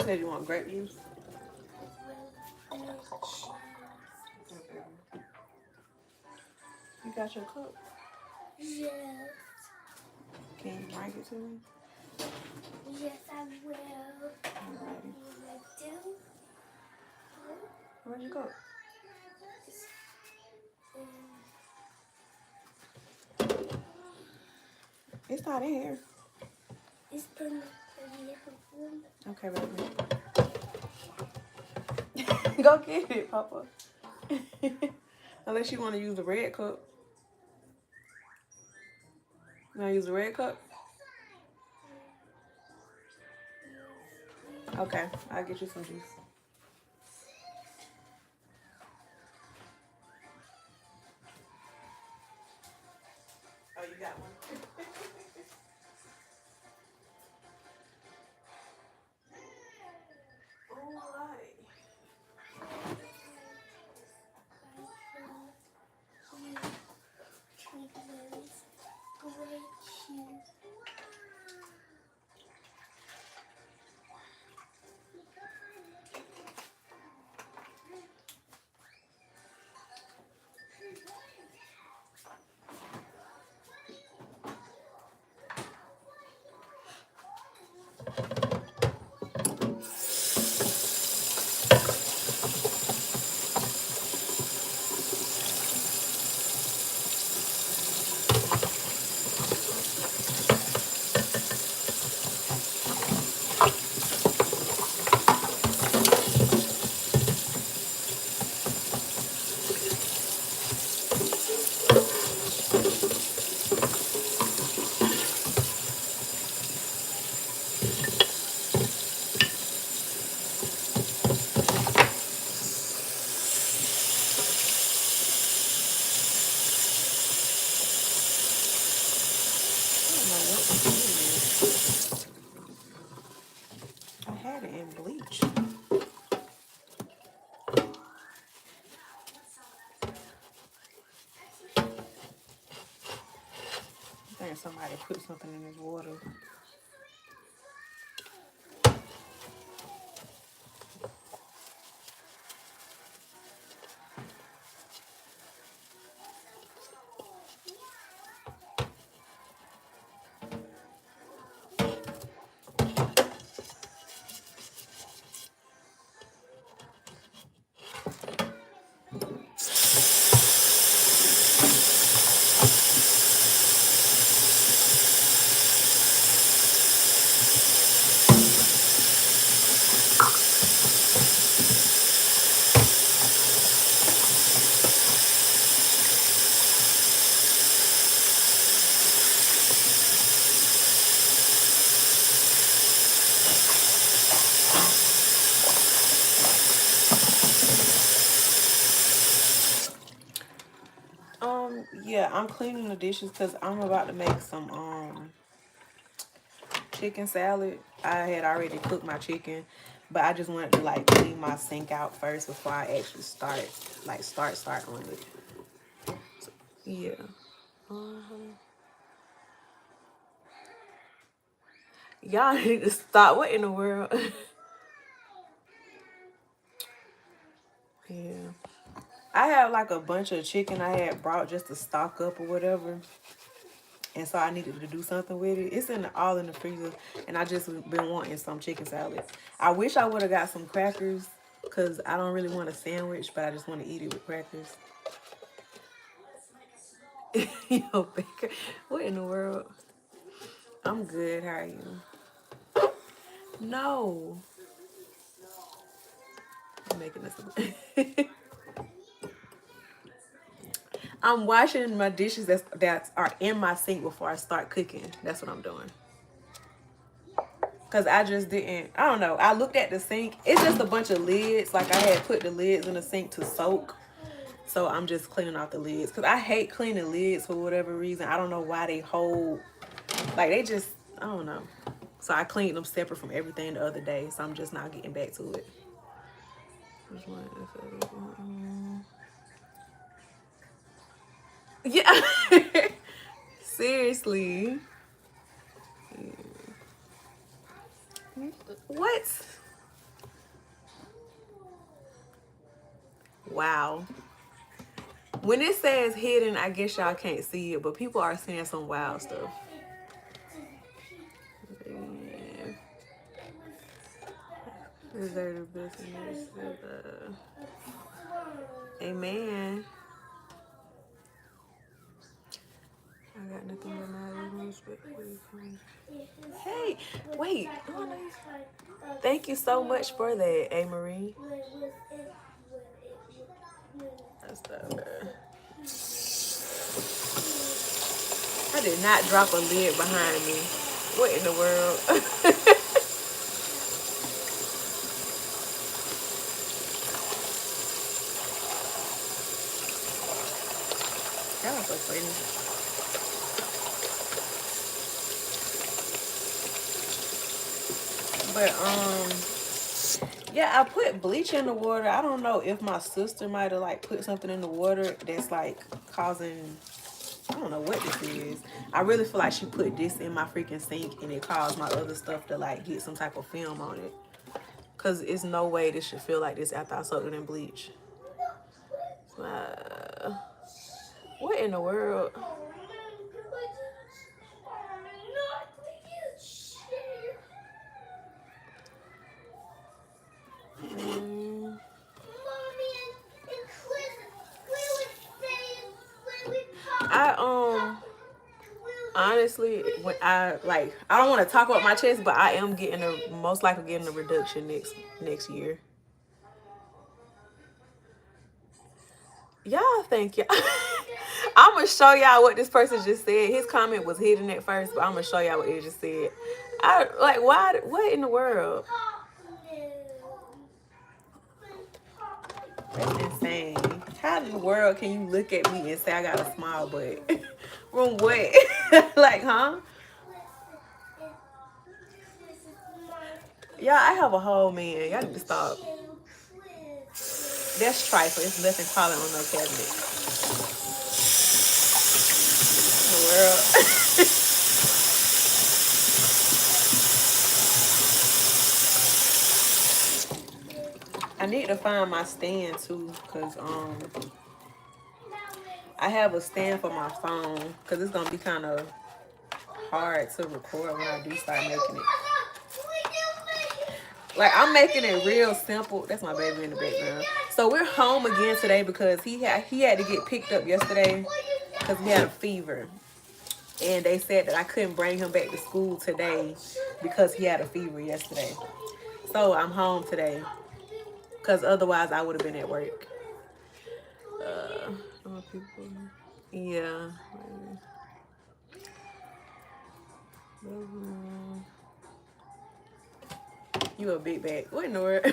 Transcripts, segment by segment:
said you want grape juice? You got your cup? Yes. Can you bring it to me? Yes, I will. Alrighty. Do? Where'd you go? It's not in here. It's from the room. Okay, baby. Go get it, Papa. Unless you want to use the red cup. You want to use the red cup? Okay, I'll get you some juice. Oh, you got one? Alright. I had it in bleach. I think somebody put something in his water. Yeah, I'm cleaning the dishes because I'm about to make some chicken salad. I had already cooked my chicken, but I just wanted to like clean my sink out first before I actually start on it. So, yeah. Y'all need to stop. What in the world? Yeah. I have like a bunch of chicken I had brought just to stock up or whatever. And so I needed to do something with it. It's all in the freezer. And I just been wanting some chicken salad. I wish I would have got some crackers because I don't really want a sandwich, but I just want to eat it with crackers. Yo, Baker, what in the world? I'm good. How are you? No. I'm making this up. I'm washing my dishes that are in my sink before I start cooking. That's what I'm doing. Because I just didn't, I don't know. I looked at the sink. It's just a bunch of lids. Like I had put the lids in the sink to soak. So I'm just cleaning off the lids. Because I hate cleaning lids for whatever reason. I don't know why they hold. Like they just, I don't know. So I cleaned them separate from everything the other day. So I'm just not getting back to it. Which one? Yeah. Seriously. What? Wow. When it says hidden, I guess y'all can't see it, but people are saying some wild stuff. Yeah. Deserve the business. Amen. I got nothing but my respect for you. Hey, wait. Thank you so much for that, A. Marie. That's I did not drop a lid behind me. What in the world? That was so funny. But yeah, I put bleach in the water. I don't know if my sister might have like put something in the water that's like causing, I don't know what this is. I really feel like she put this in my freaking sink and it caused my other stuff to like get some type of film on it. Cause it's no way this should feel like this after I soaked it in bleach. What in the world? I honestly, when I don't want to talk about my chest, but I am getting most likely getting a reduction next year. Y'all think y'all. I'm gonna show y'all what this person just said. His comment was hidden at first, but I'm gonna show y'all what it just said. I like why? What in the world? That's insane. How in the world can you look at me and say I got a small butt? From what? Like, huh? Yeah, I have a whole man. Y'all need to stop. That's trifle. It's nothing calling on no cabinet. In the world. I need to find my stand too, cause I have a stand for my phone, cause it's gonna be kind of hard to record when I do start making it. Like, I'm making it real simple. That's my baby in the background. So we're home again today because he had to get picked up yesterday because he had a fever. And they said that I couldn't bring him back to school today because he had a fever yesterday. So I'm home today because otherwise I would have been at work. Yeah. You a big bag. What in the world?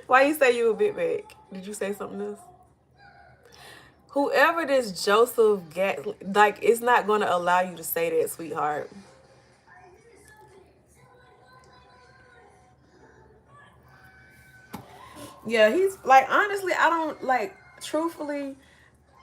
Why you say you a big bag? Did you say something else? Whoever this Joseph like, it's not going to allow you to say that, sweetheart. Yeah, he's like, honestly, I don't like, truthfully,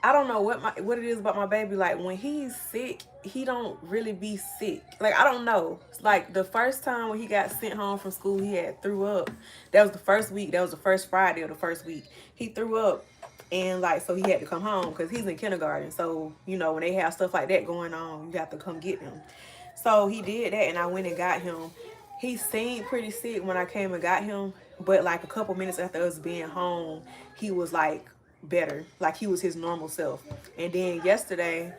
I don't know what it is about my baby. Like, when he's sick, he don't really be sick. Like, I don't know. Like, the first time when he got sent home from school, he had threw up. That was the first week. That was the first Friday of the first week. He threw up. And, like, so he had to come home because he's in kindergarten. So, you know, when they have stuff like that going on, you have to come get him. So he did that, and I went and got him. He seemed pretty sick when I came and got him. But, like, a couple minutes after us being home, he was, like, better. Like, he was his normal self. And then yesterday,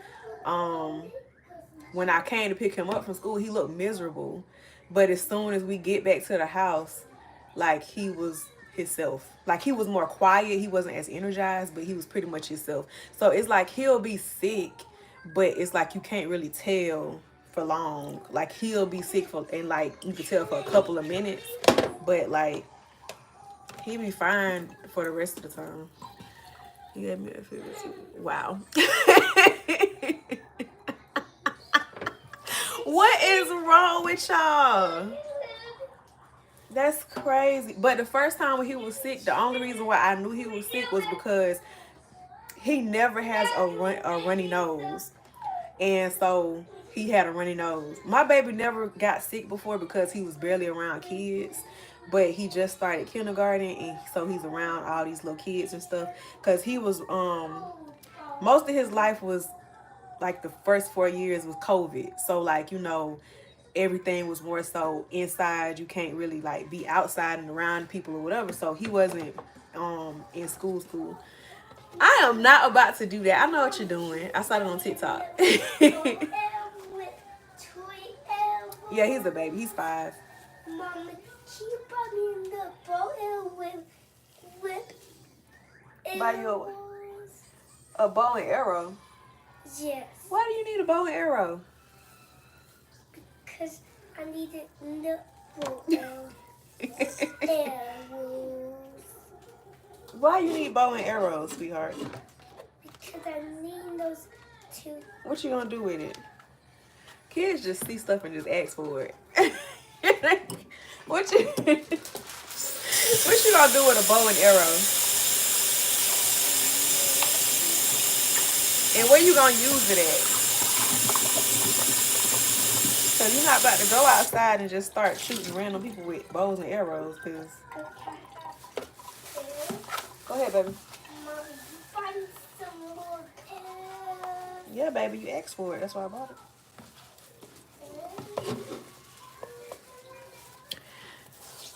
when I came to pick him up from school, he looked miserable. But as soon as we get back to the house, like, he was himself. Like, he was more quiet. He wasn't as energized, but he was pretty much himself. So it's like he'll be sick, but it's like you can't really tell for long. Like, he'll be sick and like you can tell for a couple of minutes, but like he'll be fine for the rest of the time. He gave me a fever too. Wow. What is wrong with y'all? That's crazy. But the first time when he was sick, the only reason why I knew he was sick was because he never has a runny nose. And so he had a runny nose. My baby never got sick before because he was barely around kids. but he just started kindergarten, and so he's around all these little kids and stuff. Cause he was most of his life was like the first 4 years was COVID. So like, you know, everything was more so inside. You can't really like be outside and around people or whatever. So he wasn't in school. I am not about to do that. I know what you're doing. I saw it on TikTok. Yeah, he's a baby. He's 5. Mama, can you buy me the bow with Buy you arrows? a bow and arrow? Yes. Why do you need a bow and arrow? Because I needed nipple arrows. Why you need bow and arrows, sweetheart? Because I need those two. What you gonna do with it? Kids just see stuff and just ask for it. What you gonna do with a bow and arrow? And where you gonna use it at? So you're not about to go outside and just start shooting random people with bows and arrows, cause. Go ahead, baby. Mom, find some more pills. Yeah, baby, you asked for it. That's why I bought it.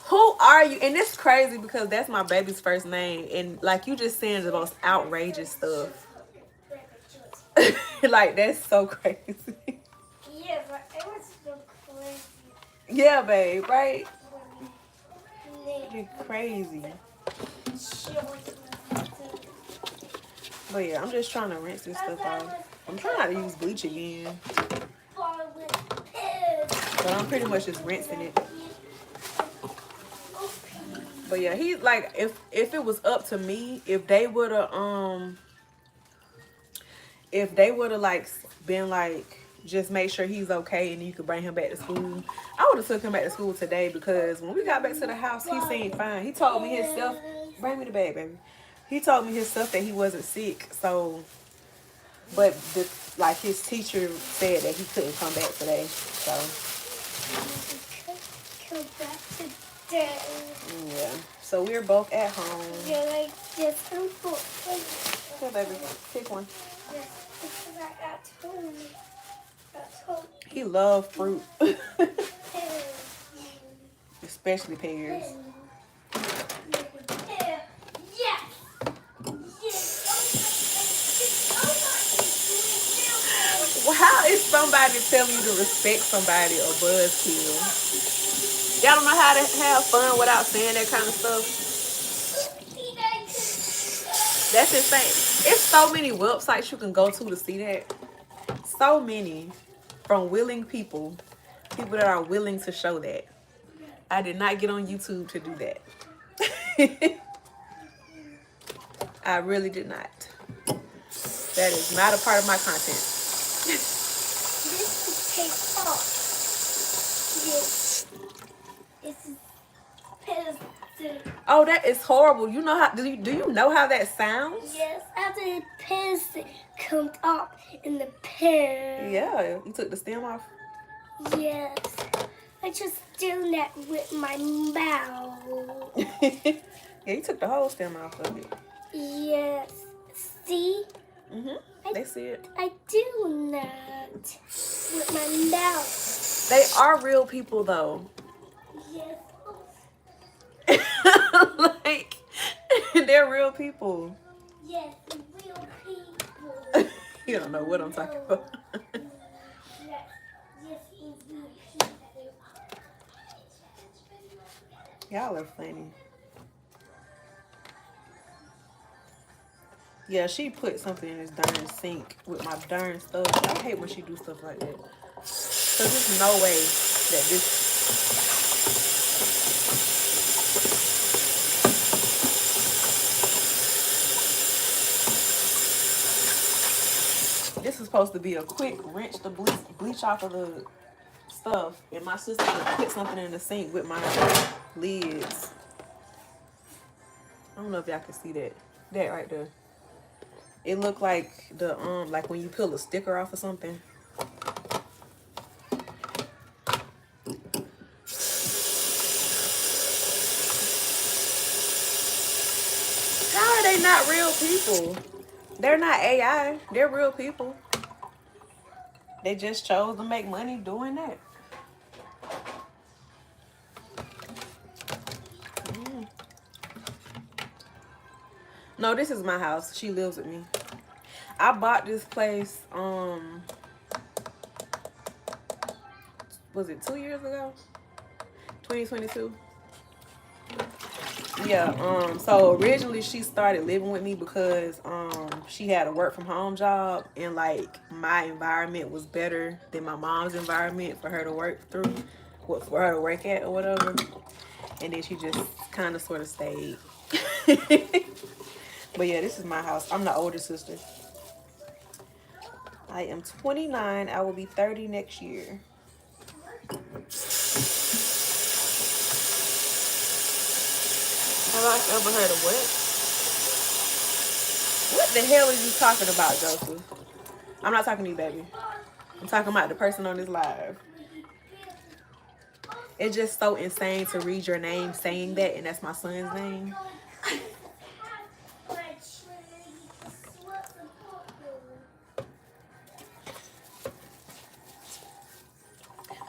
Who are you? And it's crazy because that's my baby's first name, and like you just saying the most outrageous stuff. Like that's so crazy. Yeah, but it was so crazy. Yeah, babe, right? You're crazy. But yeah, I'm just trying to rinse this stuff off. I'm trying not to use bleach again, but I'm pretty much just rinsing it. But yeah, he's like, if it was up to me, if they would have like been like, just make sure he's okay and you could bring him back to school, I would have took him back to school today, because when we got back to the house, he seemed fine. He told me himself, bring me the bag, baby. He told me himself that he wasn't sick. So, but like his teacher said that he couldn't come back today. So, Come back today. yeah. So we're both at home. You're like just simple. Here, baby, pick one. Yes, because I got home. He loves fruit, especially pears. Well, how is somebody telling you to respect somebody a buzzkill? Y'all don't know how to have fun without saying that kind of stuff. That's insane. It's so many websites you can go to see that. So many. From willing people that are willing to show that. I did not get on YouTube to do that. I really did not. That is not a part of my content. This is take off. Yes. This is pencil. Oh, that is horrible. You know how? Do you know how that sounds? Yes, after the pencil comes off in the pen. Yeah, you took the stem off. Yes, I just do that with my mouth. Yeah, you took the whole stem off of it. Yes, see? They see it. I do that with my mouth. They are real people, though. Yes. Like, they're real people. Yes, real people. You don't know what I'm talking about. Yes, real people. Y'all are funny. Yeah, she put something in this darn sink with my darn stuff. I hate when she do stuff like that. Cause there's no way that this. This is supposed to be a quick rinse the bleach off of the stuff, and my sister put something in the sink with my lids. I don't know if y'all can see that. That right there. It looked like the like when you peel a sticker off of something. not real people. They're not AI. They're real people. They just chose to make money doing that. No, this is my house. She lives with me. I bought this place, was it 2 years ago? 2022. Yeah, so originally she started living with me because she had a work from home job, and like my environment was better than my mom's environment for her to work through, for her to work at or whatever. And then she just kind of sort of stayed. But yeah, this is my house. I'm the older sister. I am 29. I will be 30 next year. Have I ever heard of what? What the hell are you talking about, Joseph? I'm not talking to you, baby. I'm talking about the person on this live. It's just so insane to read your name saying that, and that's my son's name.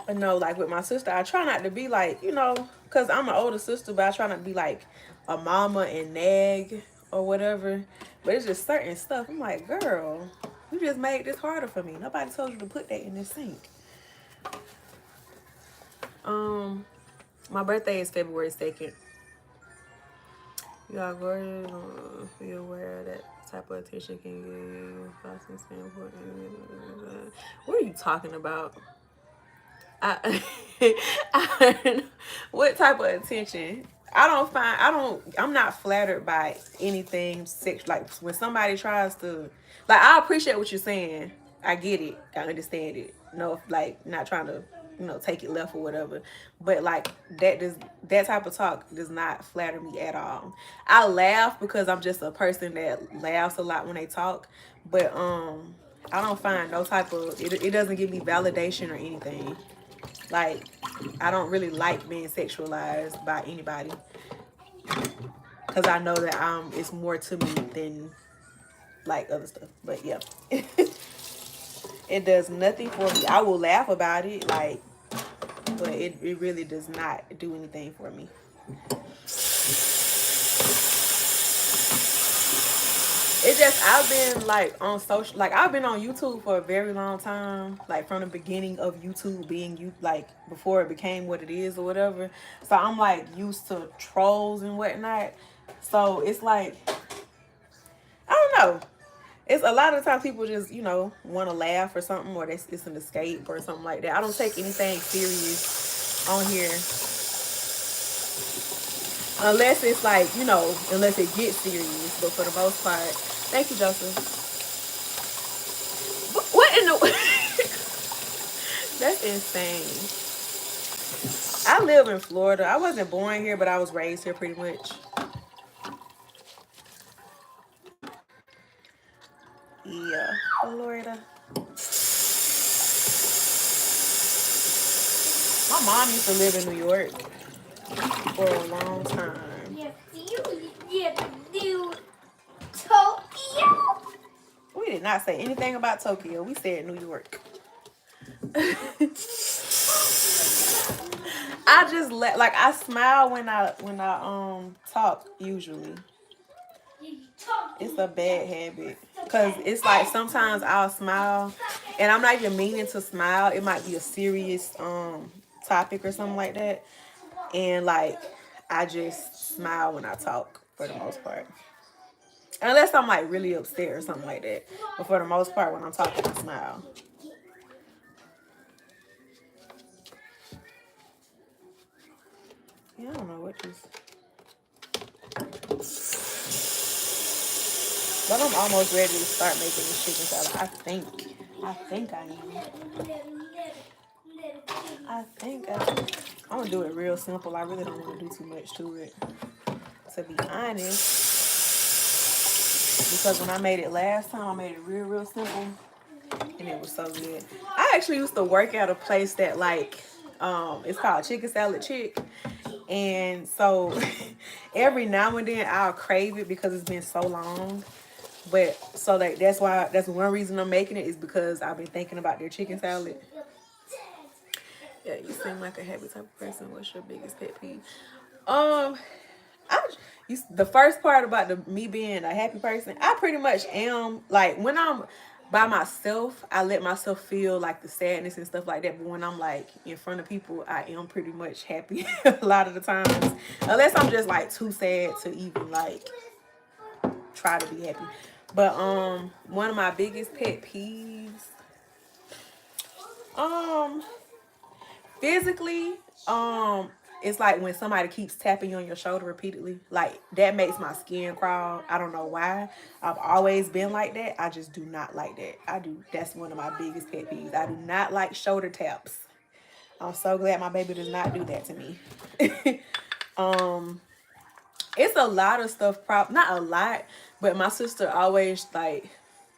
But no, like with my sister, I try not to be like, because I'm an older sister, but I try not to be like a mama and nag or whatever. But it's just certain stuff. I'm like, girl, you just made this harder for me. Nobody told you to put that in this sink. My birthday is February 2nd. You are gorgeous. Be aware that type of attention can give you. What are you talking about? What type of attention? I'm not flattered by anything sexual. Like when somebody tries to, like, I appreciate what you're saying. I get it. I understand it. No, like, not trying to, take it left or whatever. But like that type of talk does not flatter me at all. I laugh because I'm just a person that laughs a lot when they talk. But I don't find no type of it doesn't give me validation or anything. Like, I don't really like being sexualized by anybody, because I know that it's more to me than like other stuff. But yeah, it does nothing for me. I will laugh about it, like, but it really does not do anything for me. It just, I've been like on social, like I've been on YouTube for a very long time, like from the beginning of YouTube being like before it became what it is or whatever. So I'm like used to trolls and whatnot. So it's like, I don't know. It's a lot of times people just, want to laugh or something, or it's an escape or something like that. I don't take anything serious on here. Unless it's like, unless it gets serious. But for the most part, thank you, Joseph. What in the... That's insane. I live in Florida. I wasn't born here, but I was raised here pretty much. Yeah, Florida. My mom used to live in New York for a long time. Tokyo? We did not say anything about Tokyo. We said New York. I just like I smile when I talk usually. It's a bad habit, because it's like sometimes I'll smile and I'm not even meaning to smile. It might be a serious topic or something like that, and like I just smile when I talk for the most part, unless I'm like really upset or something like that. But for the most part, when I'm talking, I smile. Yeah, I don't know what just. But I'm almost ready to start making this chicken salad. I think I am. I'm gonna do it real simple. I really don't want to do too much to it, to be honest. Because when I made it last time, I made it real, real simple. And it was so good. I actually used to work at a place that like It's called Chicken Salad Chick. And so every now and then I'll crave it because it's been so long. But so that's one reason I'm making it, is because I've been thinking about their chicken salad. Yeah, you seem like a happy type of person. What's your biggest pet peeve? The first part about me being a happy person, I pretty much am. Like when I'm by myself, I let myself feel like the sadness and stuff like that. But when I'm like in front of people, I am pretty much happy a lot of the times, unless I'm just like too sad to even like try to be happy. But one of my biggest pet peeves, physically, it's like when somebody keeps tapping you on your shoulder repeatedly. Like that makes my skin crawl. I don't know why. I've always been like that. I just do not like that. That's one of my biggest pet peeves. I do not like shoulder taps. I'm so glad my baby does not do that to me. It's a lot of stuff, not a lot, but my sister always like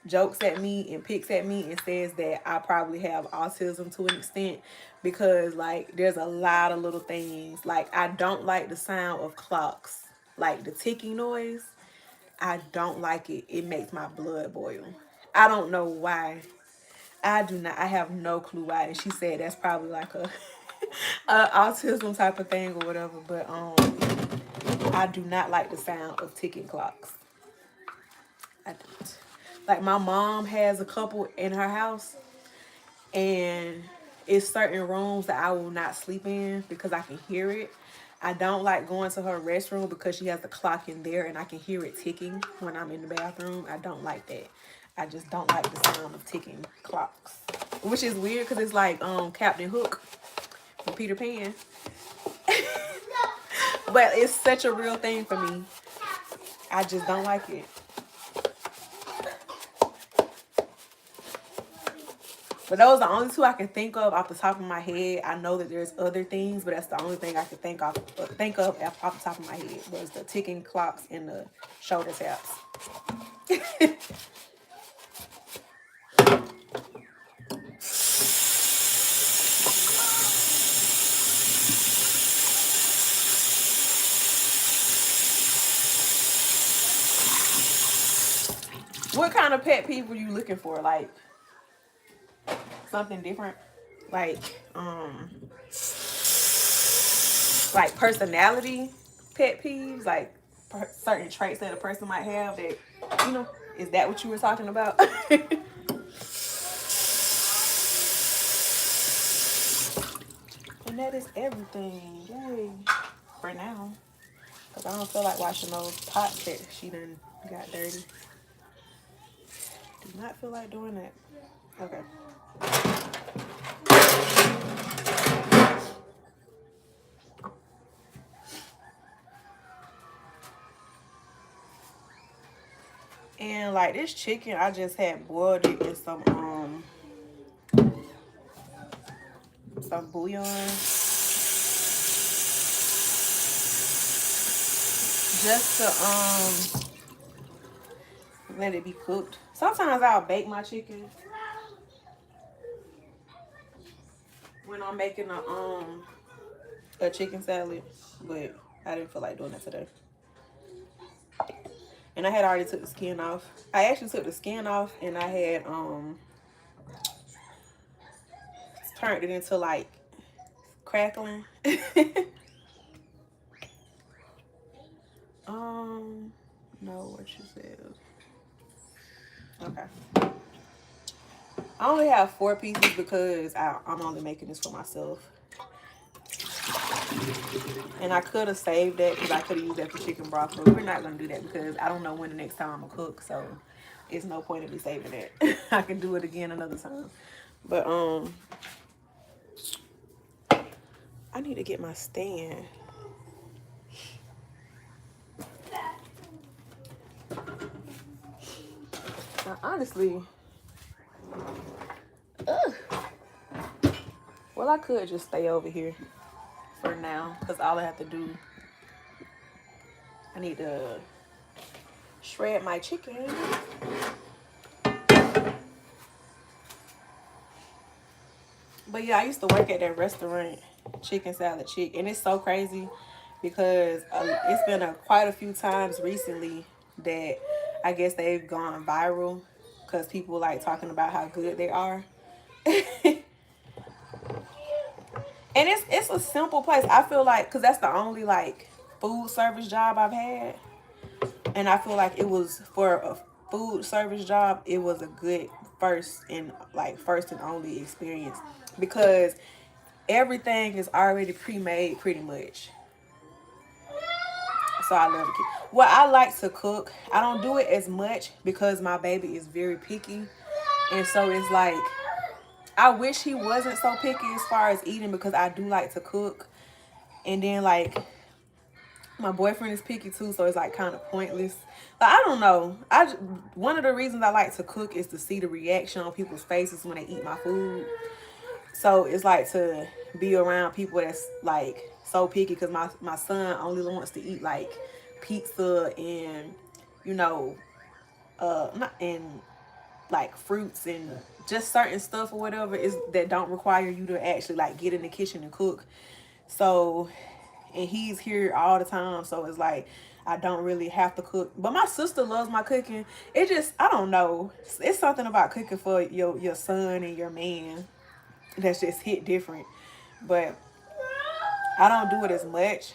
jokes at me and picks at me and says that I probably have autism to an extent, because like there's a lot of little things. Like I don't like the sound of clocks, like the ticking noise. I don't like it. It makes my blood boil. I don't know why. I do not. I have no clue why. And she said that's probably like a autism type of thing or whatever. But I do not like the sound of ticking clocks. I don't. Like my mom has a couple in her house, and it's certain rooms that I will not sleep in because I can hear it. I don't like going to her restroom because she has the clock in there and I can hear it ticking when I'm in the bathroom. I don't like that. I just don't like the sound of ticking clocks, which is weird because it's like Captain Hook from Peter Pan. But it's such a real thing for me. I just don't like it. But those are the only two I can think of off the top of my head. I know that there's other things, but that's the only thing I can think of off the top of my head was the ticking clocks and the shoulder taps. What kind of pet peeve were you looking for? Like something different? Like personality pet peeves, like certain traits that a person might have that, is that what you were talking about? And that is everything. Yay. For now. Because I don't feel like washing those pots that she done got dirty. Do not feel like doing that. Okay. And like this chicken, I just had boiled it in some bouillon. Just to let it be cooked. Sometimes I'll bake my chicken when I'm making a chicken salad, but I didn't feel like doing that today. And I had already took the skin off. I actually took the skin off and I had turned it into like crackling. No, what you said. Okay. I only have 4 pieces because I'm only making this for myself. And I could have saved that because I could have used that for chicken broth, but we're not going to do that because I don't know when the next time I'm going to cook, so it's no point in me saving that. I can do it again another time. But I need to get my stand. Now, honestly, well, I could just stay over here for now because all I have to do, I need to shred my chicken. But yeah, I used to work at that restaurant chicken salad chick. And it's so crazy because it's been quite a few times recently that I guess they've gone viral because people like talking about how good they are. And it's a simple place. I feel like because that's the only like food service job I've had, and I feel like it was for a food service job. It was a good first and only experience because everything is already pre-made pretty much. So I love to cook. Well, I like to cook. I don't do it as much because my baby is very picky, and so it's like I wish he wasn't so picky as far as eating because I do like to cook. And then like my boyfriend is picky too, so it's like kind of pointless. But I don't know. One of the reasons I like to cook is to see the reaction on people's faces when they eat my food. So it's like to be around people that's like so picky because my son only wants to eat like pizza and you know not and like fruits and just certain stuff or whatever is that don't require you to actually like get in the kitchen and cook. So and he's here all the time, so it's like I don't really have to cook. But my sister loves my cooking. It just I don't know. It's something about cooking for your son and your man that's just hit different. But I don't do it as much.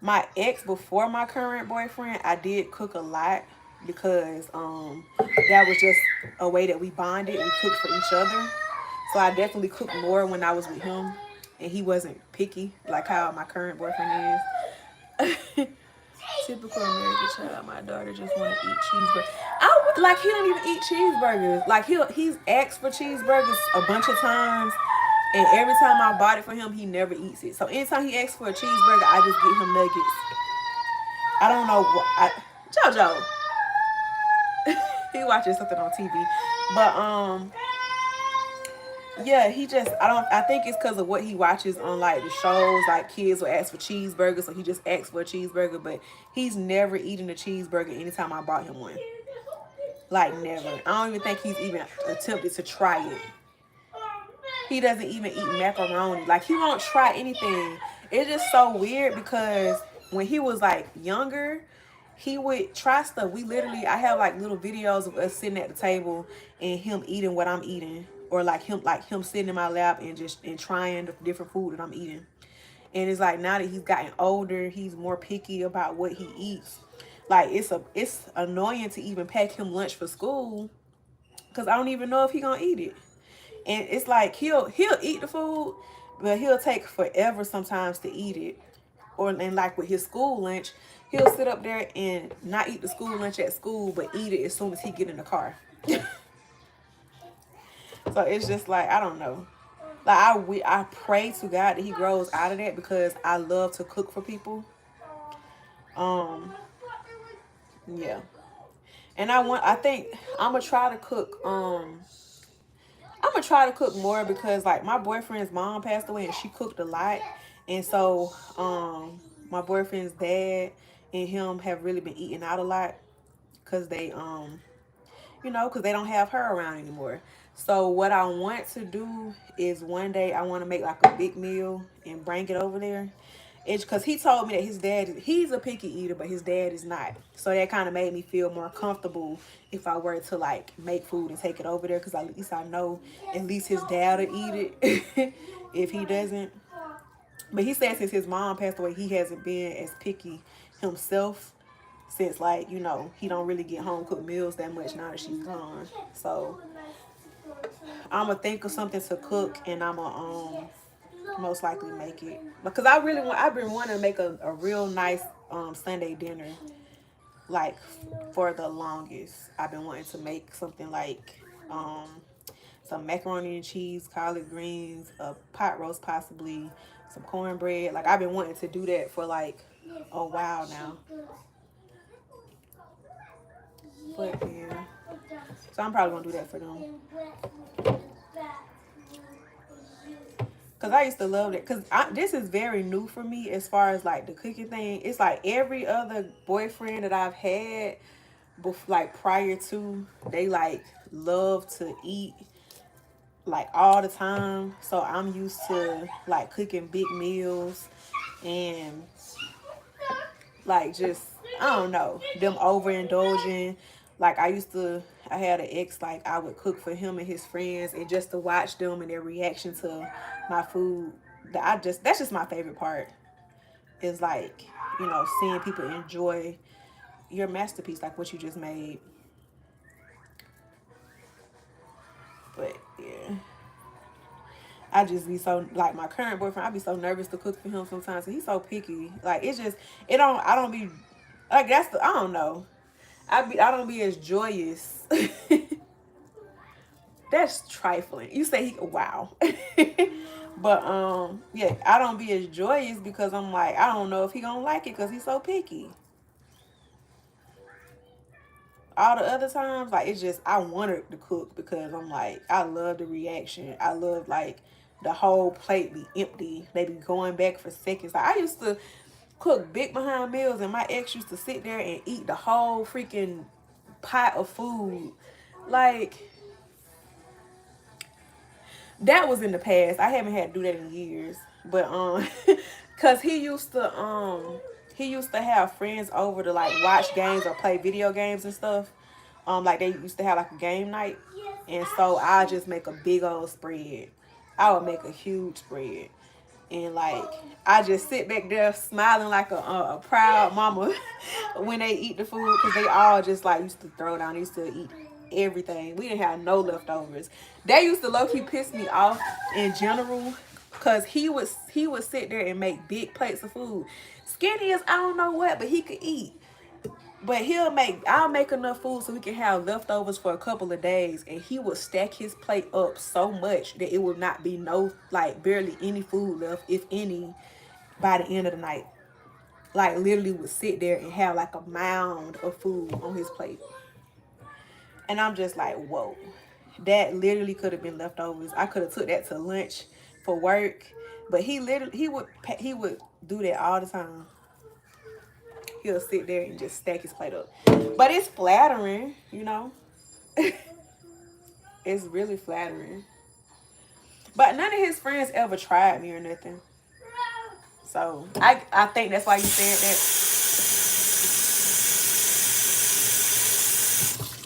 My ex before my current boyfriend, I did cook a lot because that was just a way that we bonded. We cooked for each other. So I definitely cooked more when I was with him and he wasn't picky like how my current boyfriend is. Typical American child. My daughter just want to eat cheeseburgers. Like he don't even eat cheeseburgers. Like he's asked for cheeseburgers a bunch of times, and every time I bought it for him, he never eats it. So anytime he asks for a cheeseburger, I just get him nuggets. I don't know what JoJo. He watches something on TV, but yeah, he just I think it's because of what he watches on like the shows. Like kids will ask for cheeseburgers, so he just asks for a cheeseburger. But he's never eaten a cheeseburger anytime I bought him one. Like never. I don't even think he's even attempted to try it. He doesn't even eat macaroni. Like he won't try anything. It's just so weird because when he was like younger, he would try stuff. I have like little videos of us sitting at the table and him eating what I'm eating, or like him sitting in my lap and just trying the different food that I'm eating. And it's like now that he's gotten older, he's more picky about what he eats. Like it's annoying to even pack him lunch for school because I don't even know if he gonna eat it. And it's like he'll eat the food, but he'll take forever sometimes to eat it. And like with his school lunch, he'll sit up there and not eat the school lunch at school, but eat it as soon as he get in the car. So it's just like I don't know. Like I pray to God that he grows out of that because I love to cook for people. Yeah. And I think I'm gonna try to cook I'm gonna try to cook more because like my boyfriend's mom passed away and she cooked a lot. And so my boyfriend's dad and him have really been eating out a lot because they because they don't have her around anymore. So what I want to do is one day I want to make like a big meal and bring it over there. It's because he told me that he's a picky eater, but his dad is not. So that kind of made me feel more comfortable if I were to like make food and take it over there because at least I know at least his dad will eat it if he doesn't. But he said since his mom passed away, he hasn't been as picky himself since like he don't really get home cooked meals that much now that she's gone. So I'm gonna think of something to cook and I'm gonna most likely make it because I've been wanting to make a real nice Sunday dinner like for the longest. I've been wanting to make something like some macaroni and cheese, collard greens, a pot roast possibly, some cornbread. Like I've been wanting to do that for like a while now. But yeah. So I'm probably gonna do that for them. Because I used to love it. Because this is very new for me as far as like the cooking thing. It's like every other boyfriend that I've had like prior to, they like love to eat like all the time. So I'm used to like cooking big meals and like just, I don't know, them overindulging. Like I had an ex, like I would cook for him and his friends, and just to watch them and their reaction to my food, that's just my favorite part. Is like, seeing people enjoy your masterpiece, like what you just made. But yeah, I just be so, like my current boyfriend, I be so nervous to cook for him sometimes. He's so picky. Like it's just, I don't be like, I don't know. I don't be as joyous. That's trifling. You say wow. But yeah, I don't be as joyous because I'm like, I don't know if he gonna like it because he's so picky. All the other times, like it's just, I wanted to cook because I'm like, I love the reaction. I love like the whole plate be empty. They be going back for seconds. Like I used to cook big behind meals, and my ex used to sit there and eat the whole freaking pot of food. Like that was in the past. I haven't had to do that in years. But cause he used to have friends over to like watch games or play video games and stuff. Like they used to have like a game night. And so I just make a big old spread. I would make a huge spread. And like I just sit back there smiling like a proud mama when they eat the food, because they all just like used to throw down. They used to eat everything. We didn't have no leftovers. That used to low-key piss me off in general, because he would sit there and make big plates of food. Skinny as I don't know what, but he could eat. But I'll make enough food so we can have leftovers for a couple of days, and he would stack his plate up so much that it would not be no, like barely any food left, if any, by the end of the night. Like literally would sit there and have like a mound of food on his plate. And I'm just like, whoa, that literally could have been leftovers. I could have took that to lunch for work, but he would do that all the time. He'll sit there and just stack his plate up. But it's flattering, It's really flattering. But none of his friends ever tried me or nothing. So I think that's why you said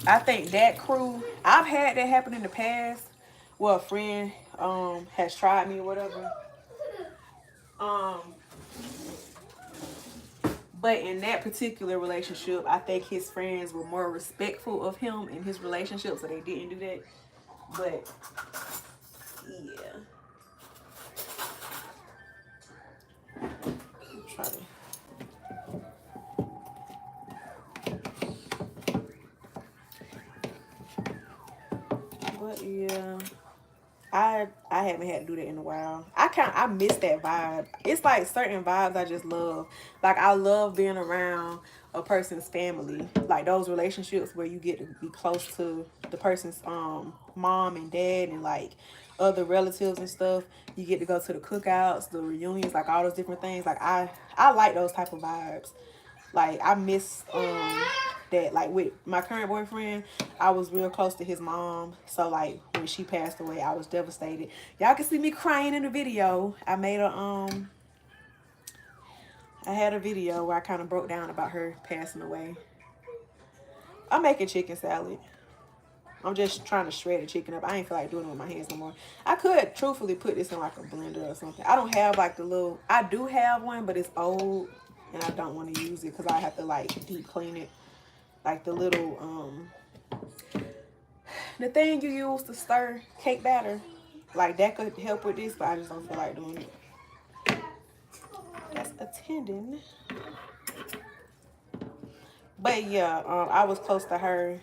that. I think that crew, I've had that happen in the past where a friend has tried me or whatever. Um But in that particular relationship, I think his friends were more respectful of him in his relationship, so they didn't do that. But yeah, try to. But yeah, I haven't had to do that in a while. I miss that vibe. It's like certain vibes I just love. Like I love being around a person's family. Like those relationships where you get to be close to the person's mom and dad and like other relatives and stuff. You get to go to the cookouts, the reunions, like all those different things. Like I like those type of vibes. Like I miss that. Like with my current boyfriend, I was real close to his mom. So like when she passed away, I was devastated. Y'all can see me crying in the video. I had a video where I kind of broke down about her passing away. I'm making chicken salad. I'm just trying to shred the chicken up. I ain't feel like doing it with my hands no more. I could truthfully put this in like a blender or something. I don't have like I do have one, but it's old and I don't want to use it because I have to like deep clean it. Like the little, the thing you use to stir cake batter. Like that could help with this, but I just don't feel like doing it. That's a tendon. But yeah, I was close to her.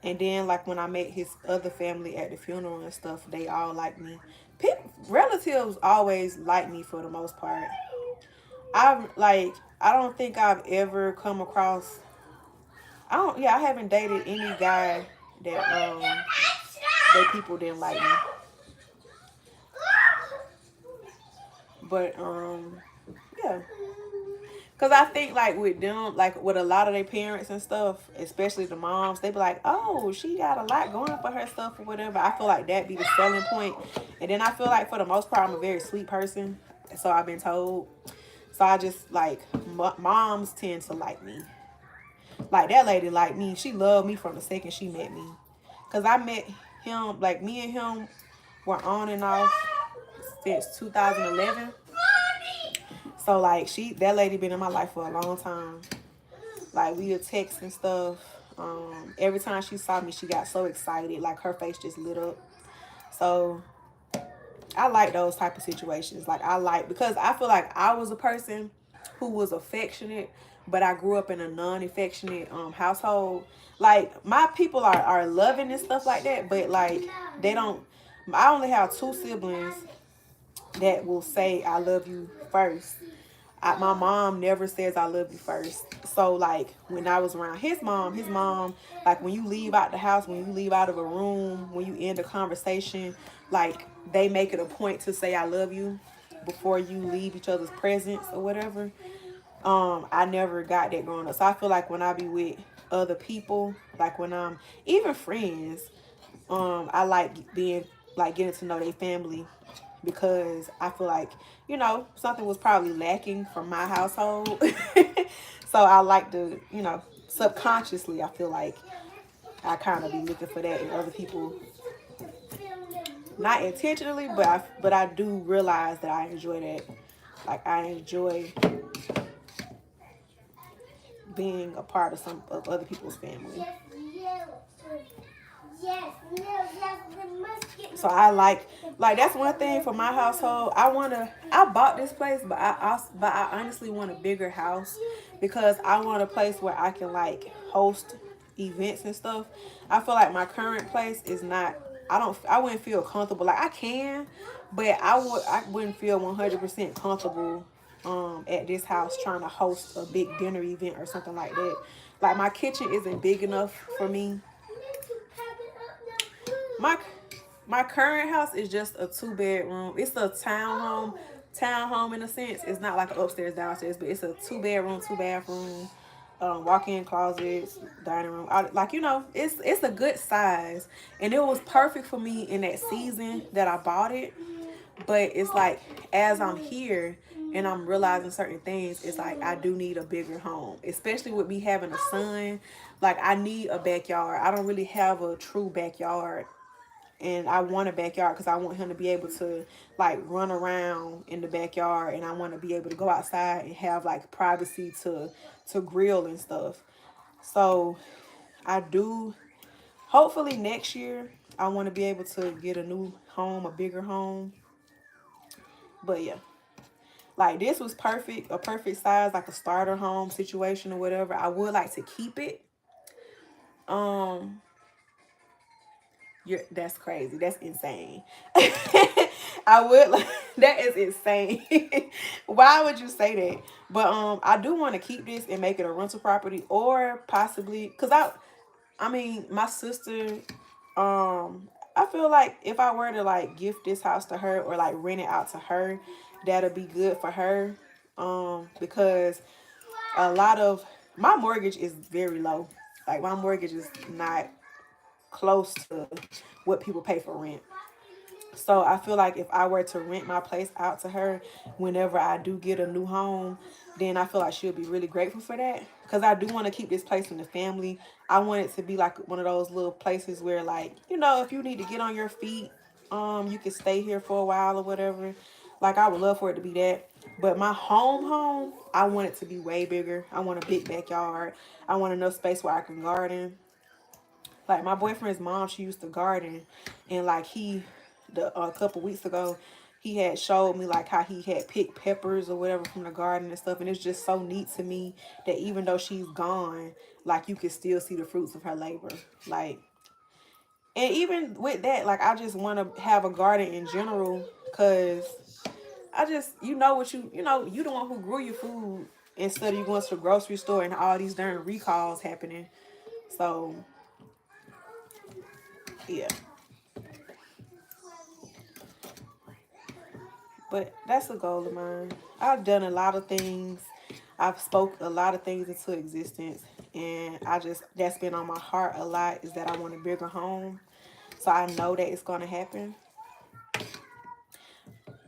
And then like when I met his other family at the funeral and stuff, they all liked me. Relatives always like me for the most part. I don't think I've ever come across, I haven't dated any guy that people didn't like me. But yeah. Cause I think like with them, like with a lot of their parents and stuff, especially the moms, they be like, "Oh, she got a lot going for her stuff or whatever." I feel like that be the selling point. And then I feel like for the most part, I'm a very sweet person, so I've been told. So I just like moms tend to like me. Like that lady like me. She loved me from the second she met me. Cause I met him, like me and him were on and off since 2011. So like that lady been in my life for a long time. Like we would text and stuff. Every time she saw me, she got so excited. Like her face just lit up. So I like those type of situations. Like I like, because I feel like I was a person who was affectionate, but I grew up in a non-affectionate household. Like my people are loving and stuff like that, but like they don't. I only have two siblings that will say I love you first. My mom never says I love you first. So like when I was around his mom, like when you leave out the house, when you leave out of a room, when you end a conversation, like they make it a point to say I love you before you leave each other's presence or whatever. I never got that growing up. So I feel like when I be with other people, like when I'm even friends, I like being like getting to know their family, because I feel like, something was probably lacking from my household. So I like to, subconsciously, I feel like I kind of be looking for that in other people, not intentionally, but I do realize that I enjoy that. Like I enjoy being a part of some of other people's family. So I like that's one thing for my household. I bought this place, but I honestly want a bigger house, because I want a place where I can like host events and stuff. I feel like my current place is not. I wouldn't feel comfortable. Like I can, but I wouldn't feel 100% comfortable at this house trying to host a big dinner event or something like that. Like my kitchen isn't big enough for me. My my current house is just a 2 bedroom. It's a townhome in a sense. It's not like an upstairs downstairs, but it's a 2 bedroom, 2 bathroom, walk-in closets, dining room. It's a good size, and it was perfect for me in that season that I bought it. But it's like as I'm here and I'm realizing certain things, it's like I do need a bigger home, especially with me having a son. Like I need a backyard. I don't really have a true backyard, and I want a backyard because I want him to be able to like run around in the backyard, and I want to be able to go outside and have like privacy to grill and stuff. So I do, hopefully next year I want to be able to get a new home, a bigger home. But yeah, like this was perfect, a perfect size, like a starter home situation or whatever. I would like to keep it. Um that's crazy. That's insane. I would like that is insane. Why would you say that? But I do want to keep this and make it a rental property, or possibly cuz I mean, my sister, I feel like if I were to like gift this house to her or like rent it out to her, that'll be good for her. Because a lot of my mortgage is very low. Like my mortgage is not close to what people pay for rent. So I feel like if I were to rent my place out to her whenever I do get a new home, then I feel like she'll be really grateful for that. Because I do want to keep this place in the family. I want it to be like one of those little places where, like, if you need to get on your feet, you can stay here for a while or whatever. Like I would love for it to be that. But my home, I want it to be way bigger. I want a big backyard. I want enough space where I can garden. Like my boyfriend's mom, she used to garden, and like a couple weeks ago, he had showed me like how he had picked peppers or whatever from the garden and stuff, and it's just so neat to me that even though she's gone, like you can still see the fruits of her labor. Like, and even with that, like I just want to have a garden in general, cause I just you the one who grew your food instead of you going to the grocery store and all these darn recalls happening. So yeah. But that's a goal of mine. I've done a lot of things. I've spoke a lot of things into existence, and that's been on my heart a lot, is that I want a bigger home. So I know that it's gonna happen.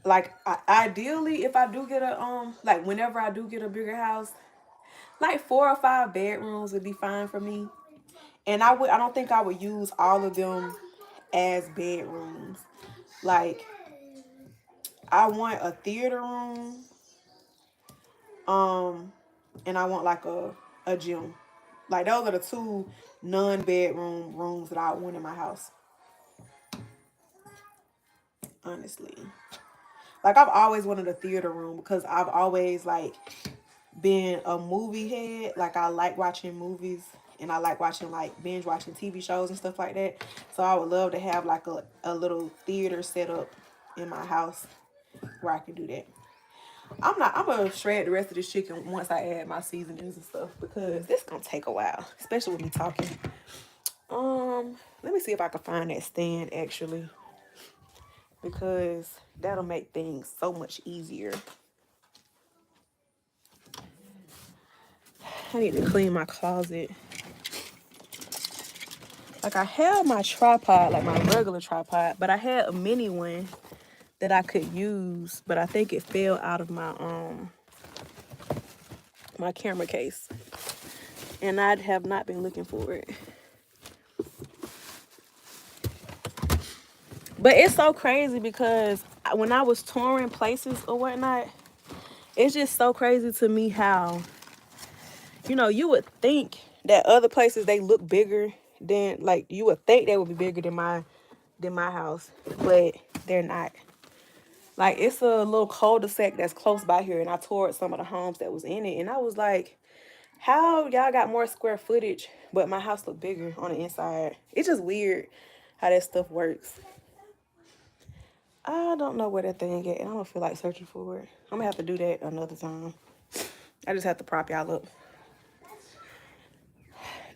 Like ideally, if I do get a like whenever I do get a bigger house, like 4 or 5 bedrooms would be fine for me. And I don't think I would use all of them as bedrooms. Like I want a theater room, and I want like a gym. Like those are the 2 non-bedroom rooms that I want in my house. Honestly. Like I've always wanted a theater room because I've always like been a movie head. Like I like watching movies, and I like watching like binge watching TV shows and stuff like that. So I would love to have like a little theater set up in my house where I can do that. I'm gonna shred the rest of this chicken once I add my seasonings and stuff, because this gonna take a while, especially with me talking. Let me see if I can find that stand actually, because that'll make things so much easier. I need to clean my closet. Like I had my tripod, like my regular tripod, but I had a mini one that I could use, but I think it fell out of my camera case, and I have not been looking for it. But it's so crazy because when I was touring places or whatnot, it's just so crazy to me how, you would think that other places, they look bigger than, like, you would think they would be bigger than my house, but they're not. Like, it's a little cul-de-sac that's close by here, and I toured some of the homes that was in it, and I was like, how y'all got more square footage, but my house look bigger on the inside? It's just weird how that stuff works. I don't know where that thing is, and I don't feel like searching for it. I'm gonna have to do that another time. I just have to prop y'all up.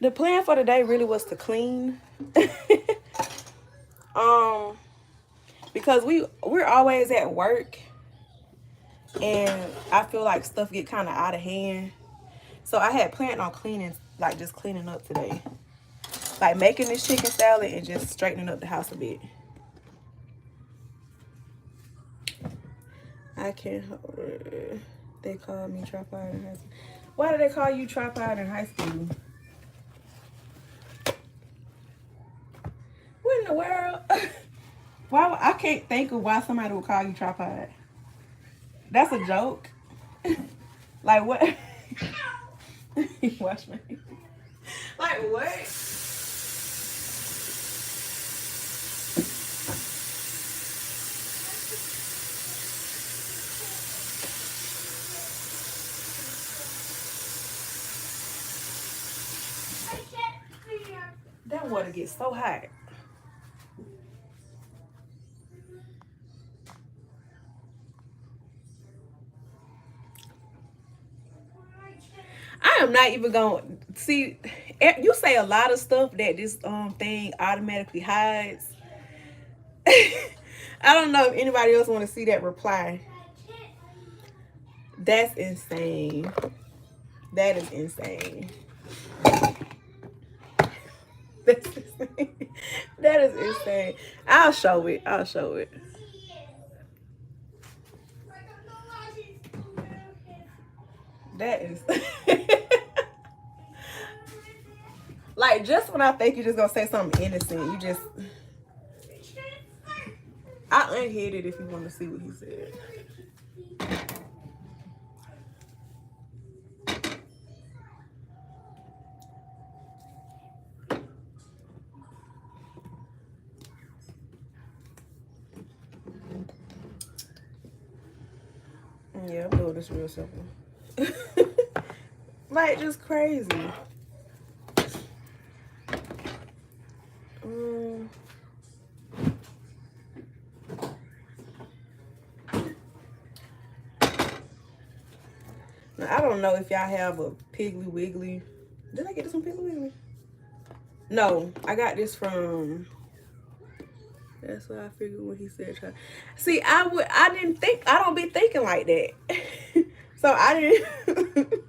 The plan for today really was to clean. Because we're always at work, and I feel like stuff get kind of out of hand. So I had planned on cleaning, like just cleaning up today. Like making this chicken salad and just straightening up the house a bit. I can't hold it. They called me tripod in high school. Why did they call you tripod in high school? What in the world? Why? I can't think of why somebody would call you tripod. That's a joke. Like what? Watch me. Like what? That water gets so hot. I am not even going to see. You say a lot of stuff that this thing automatically hides. I don't know if anybody else want to see that reply. That's insane. That is insane. That's insane. That is insane. I'll show it. I'll show it. That is like, just when I think you're just gonna say something innocent, you just. I unhid it if you want to see what he said. Yeah, I'm doing this real simple. Like, just crazy. Now, I don't know if y'all have a Piggly Wiggly. Did I get this from Piggly Wiggly? No, I got this from. That's what I figured when he said try. See, I don't be thinking like that. So I didn't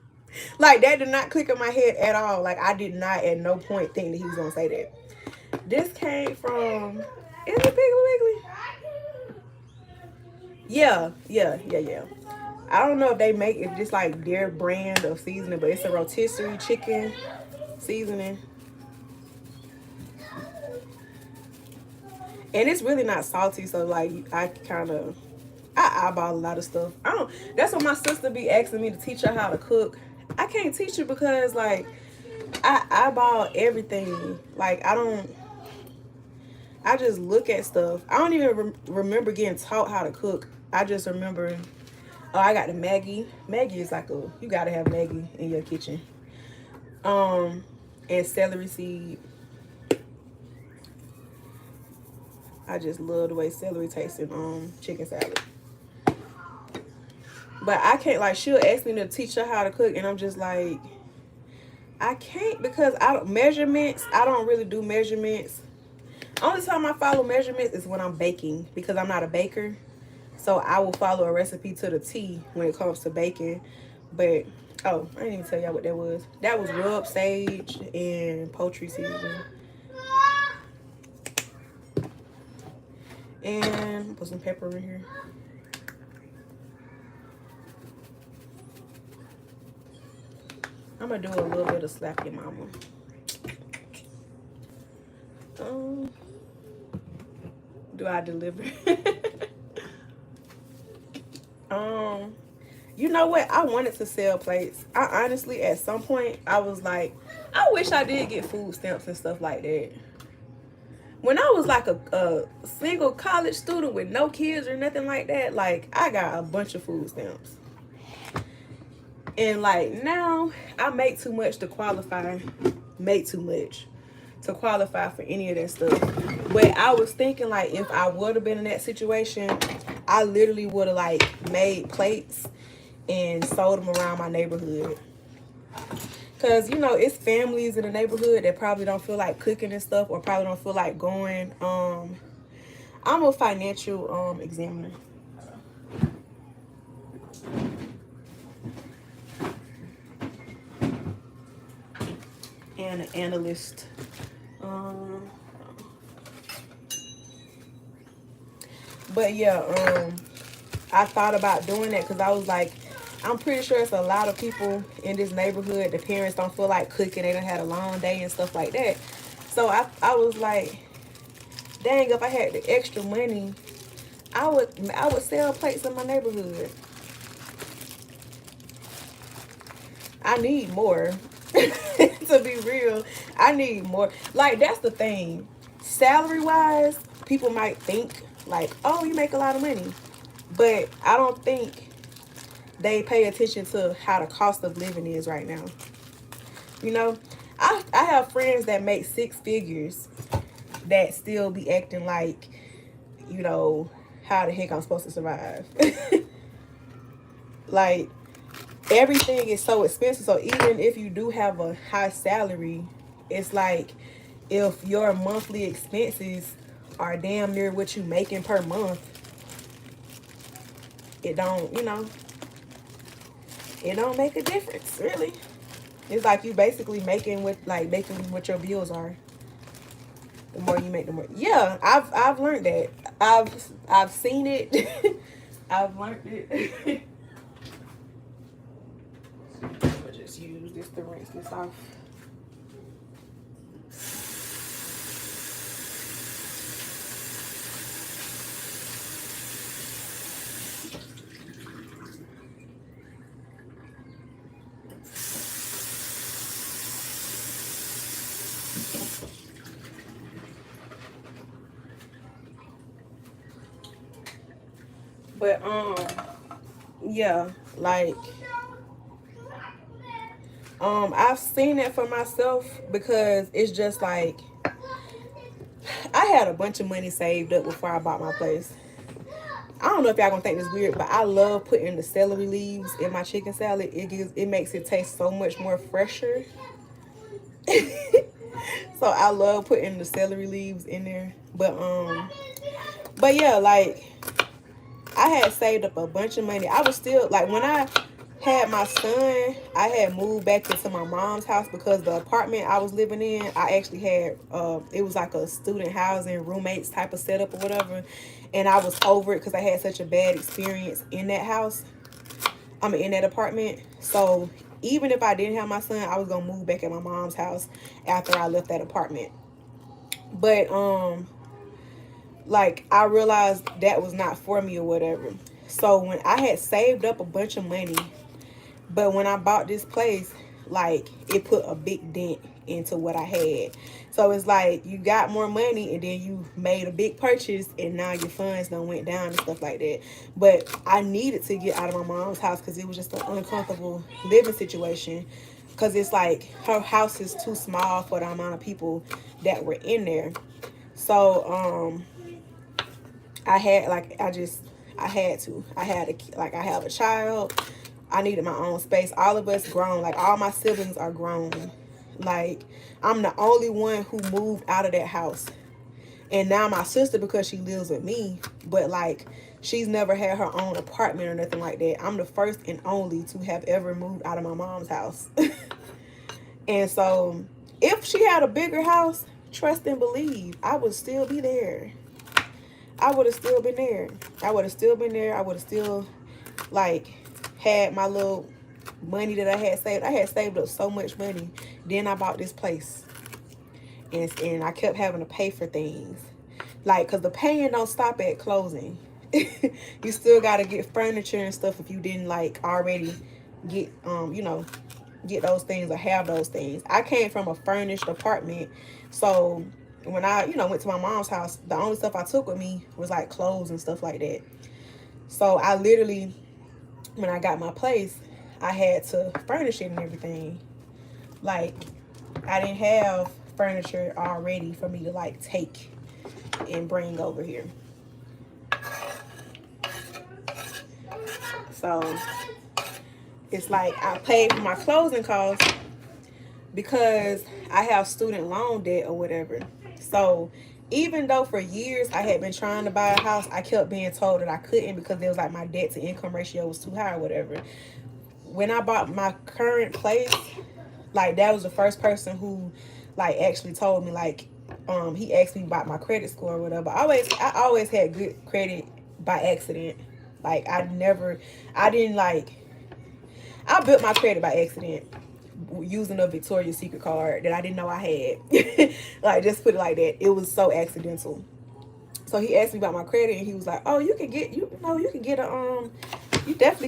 Like, that did not click in my head at all. Like, I did not at no point think that he was gonna say that. This came from, is it Piggly Wiggly? Yeah. I don't know if they make it just like their brand of seasoning, but it's a rotisserie chicken seasoning. And it's really not salty, so like I eyeball a lot of stuff. I don't. That's what my sister be asking me to teach her how to cook. I can't teach her because like I eyeball everything. Like I don't. I just look at stuff. I don't even remember getting taught how to cook. I just remember. Oh, I got the Maggie. Maggie is like you gotta have Maggie in your kitchen. And celery seed. I just love the way celery tastes in chicken salad. But I can't, like, she'll ask me to teach her how to cook, and I'm just like, I can't because I don't really do measurements. Only time I follow measurements is when I'm baking because I'm not a baker. So I will follow a recipe to the T when it comes to baking. But, oh, I didn't even tell y'all what that was. That was rub sage and poultry seasoning. And put some pepper in here. I'm gonna do a little bit of slap your mama. Do I deliver? You know what? I wanted to sell plates. I honestly, at some point, I was like, I wish I did get food stamps and stuff like that. When I was like a single college student with no kids or nothing like that, like I got a bunch of food stamps. And like now I make too much to qualify for any of that stuff. But I was thinking like if I would have been in that situation, I literally would have like made plates and sold them around my neighborhood. Cause you know it's families in the neighborhood that probably don't feel like cooking and stuff, or probably don't feel like going. I'm a financial examiner. And an analyst. But yeah, I thought about doing that because I was like, I'm pretty sure it's a lot of people in this neighborhood. The parents don't feel like cooking. They done had a long day and stuff like that. So I was like, dang, if I had the extra money, I would sell plates in my neighborhood. I need more. To be real, I need more. Like, that's the thing. Salary wise, people might think like, oh, you make a lot of money. But I don't think they pay attention to how the cost of living is right now. You know, I have friends that make six figures that still be acting like, you know, how the heck I'm supposed to survive. Like, everything is so expensive. So even if you do have a high salary, it's like if your monthly expenses are damn near what you making per month, it don't, you know, it don't make a difference, really. It's like you basically making what your bills are. The more you make, the more. Yeah, I've learned that. I've seen it. I've learned it. I'll just use this to rinse this off. But yeah, like I've seen it for myself because it's just like I had a bunch of money saved up before I bought my place. I don't know if y'all gonna think this weird, but I love putting the celery leaves in my chicken salad. It makes it taste so much more fresher. So I love putting the celery leaves in there. But yeah, like I had saved up a bunch of money. I was still like when I had my son, I had moved back into my mom's house because the apartment I was living in, I actually had, it was like a student housing, roommates type of setup or whatever. And I was over it because I had such a bad experience in that house. I mean, in that apartment. So even if I didn't have my son, I was going to move back at my mom's house after I left that apartment. But, like, I realized that was not for me or whatever. So when I had saved up a bunch of money, but when I bought this place, like, it put a big dent into what I had. So it's like you got more money and then you made a big purchase and now your funds done went down and stuff like that. But I needed to get out of my mom's house because it was just an uncomfortable living situation. Because it's like her house is too small for the amount of people that were in there. So I had like I had to. I have a child. I needed my own space. All of us grown. Like, all my siblings are grown. Like, I'm the only one who moved out of that house. And now my sister, because she lives with me, but like, she's never had her own apartment or nothing like that. I'm the first and only to have ever moved out of my mom's house. And so if she had a bigger house, trust and believe, I would still be there. I would have still been there. I would have still been there. I would have still, like, had my little money that I had saved. I had saved up so much money. Then I bought this place. And I kept having to pay for things. Like, because the paying don't stop at closing. You still got to get furniture and stuff if you didn't, like, already get, get those things or have those things. I came from a furnished apartment. So when I, went to my mom's house, the only stuff I took with me was, like, clothes and stuff like that. So I literally, when I got my place, I had to furnish it and everything. Like, I didn't have furniture already for me to, like, take and bring over here. So it's like I paid for my closing costs because I have student loan debt or whatever. So even though for years I had been trying to buy a house, I kept being told that I couldn't because it was like my debt to income ratio was too high or whatever. When I bought my current place, like, that was the first person who, like, actually told me, like, he asked me about my credit score or whatever. I always had good credit by accident. Like, I built my credit by accident using a Victoria's Secret card that I didn't know I had. Like, just put it like that. It was so accidental. So he asked me about my credit and he was like, oh, you definitely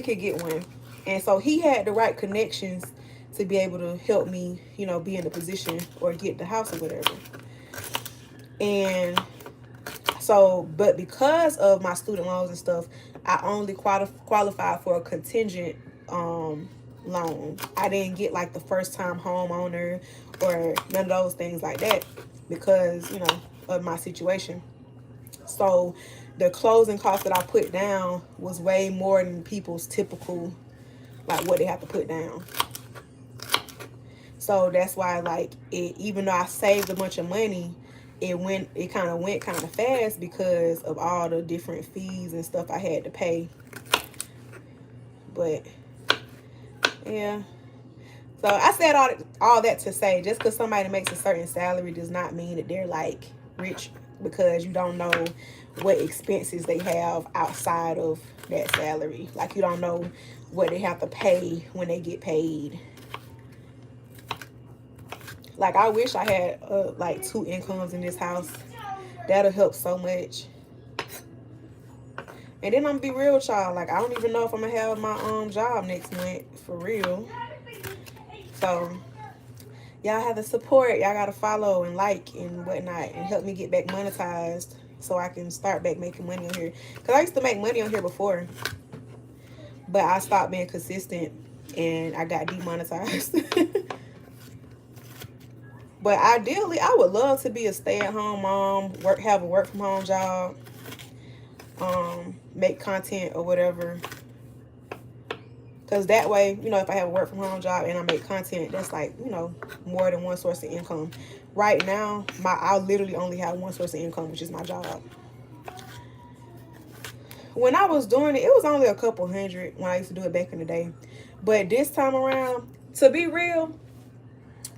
could get one. And so he had the right connections to be able to help me, be in the position or get the house or whatever. And so, but because of my student loans and stuff, I only qualified for a contingent loan. I didn't get, like, the first time homeowner or none of those things like that because, of my situation. So the closing cost that I put down was way more than people's typical, like, what they have to put down. So that's why, like, even though I saved a bunch of money, it kind of went kind of fast because of all the different fees and stuff I had to pay. But yeah. So I said all that to say, just because somebody makes a certain salary does not mean that they're, like, rich, because you don't know what expenses they have outside of that salary. Like, you don't know what they have to pay when they get paid. Like, I wish I had like 2 incomes in this house. That'll help so much. And then I'm gonna be real, child. Like, I don't even know if I'm gonna have my job next month for real. So y'all have to support. Y'all gotta follow and like and whatnot and help me get back monetized so I can start back making money on here. Because I used to make money on here before, but I stopped being consistent and I got demonetized. But ideally, I would love to be a stay-at-home mom, have a work-from-home job, make content or whatever. Because that way, if I have a work-from-home job and I make content, that's like, more than one source of income. Right now, I literally only have one source of income, which is my job. when I was doing it, it was only a couple hundred when I used to do it back in the day. But this time around, to be real,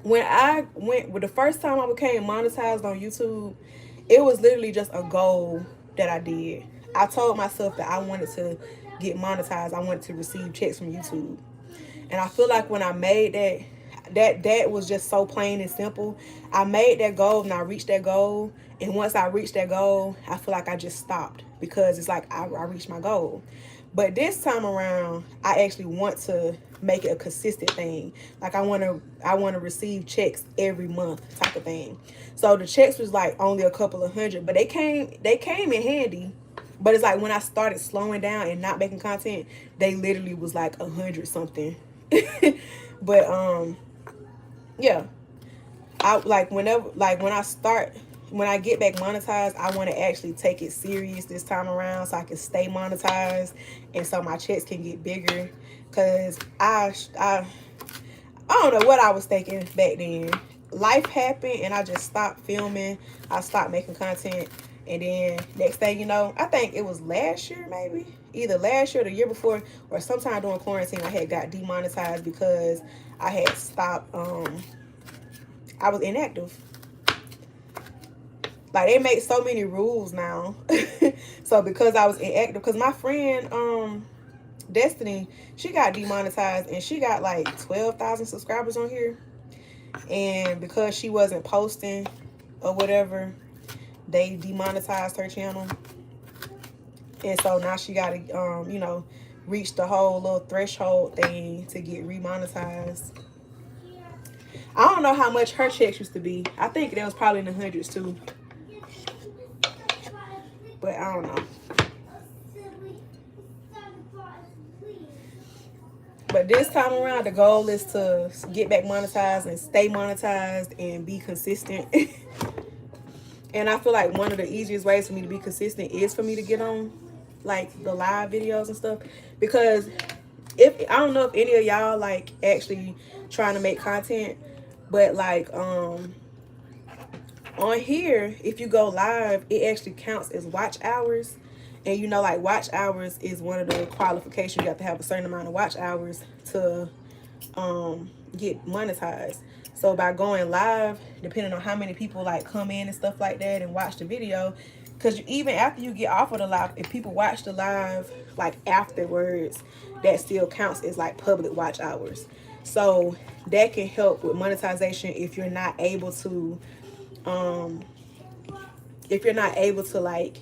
when I went with the first time I became monetized on YouTube, it was literally just a goal that I did. I told myself that I wanted to get monetized. I wanted to receive checks from YouTube. And I feel like when I made that was just so plain and simple. I made that goal and I reached that goal. And once I reached that goal, I feel like I just stopped because it's like I reached my goal. But this time around, I actually want to make it a consistent thing. Like I want to receive checks every month type of thing. So the checks was like only a couple of hundred, but they came in handy. But it's like when I started slowing down and not making content, they literally was like 100 something. But yeah, I like whenever, like when I get back monetized, I want to actually take it serious this time around so I can stay monetized and so my checks can get bigger. Cause I don't know what I was thinking back then. Life happened and I just stopped filming. I stopped making content. And then next thing you know, I think it was last year maybe. Either last year or the year before or sometime during quarantine I had got demonetized because I had stopped I was inactive. Like they make so many rules now. So because I was inactive, because my friend Destiny, she got demonetized and she got like 12,000 subscribers on here. And because she wasn't posting or whatever, they demonetized her channel. And so now she got to reach the whole little threshold thing to get remonetized. I don't know how much her checks used to be. I think that was probably in the hundreds too. But I don't know. But this time around, the goal is to get back monetized and stay monetized and be consistent. And I feel like one of the easiest ways for me to be consistent is for me to get on like the live videos and stuff. Because if I don't know if any of y'all like actually trying to make content, but like on here, if you go live, it actually counts as watch hours. And you know, like watch hours is one of the qualifications. You have to have a certain amount of watch hours to get monetized. So by going live, depending on how many people like come in and stuff like that and watch the video, because even after you get off of the live, if people watch the live like afterwards, that still counts as like public watch hours. So that can help with monetization if you're not able to like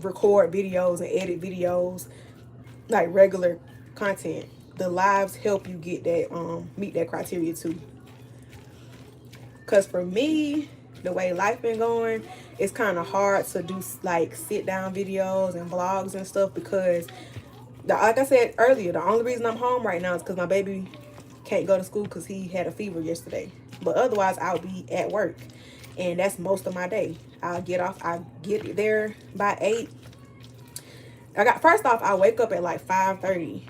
record videos and edit videos like regular content. The lives help you get that meet that criteria too. Because for me, the way life been going, it's kind of hard to do like sit down videos and vlogs and stuff because like I said earlier, the only reason I'm home right now is because my baby can't go to school because he had a fever yesterday. But otherwise I'll be at work and that's most of my day. I get there by 8. First off, I wake up at like 5:30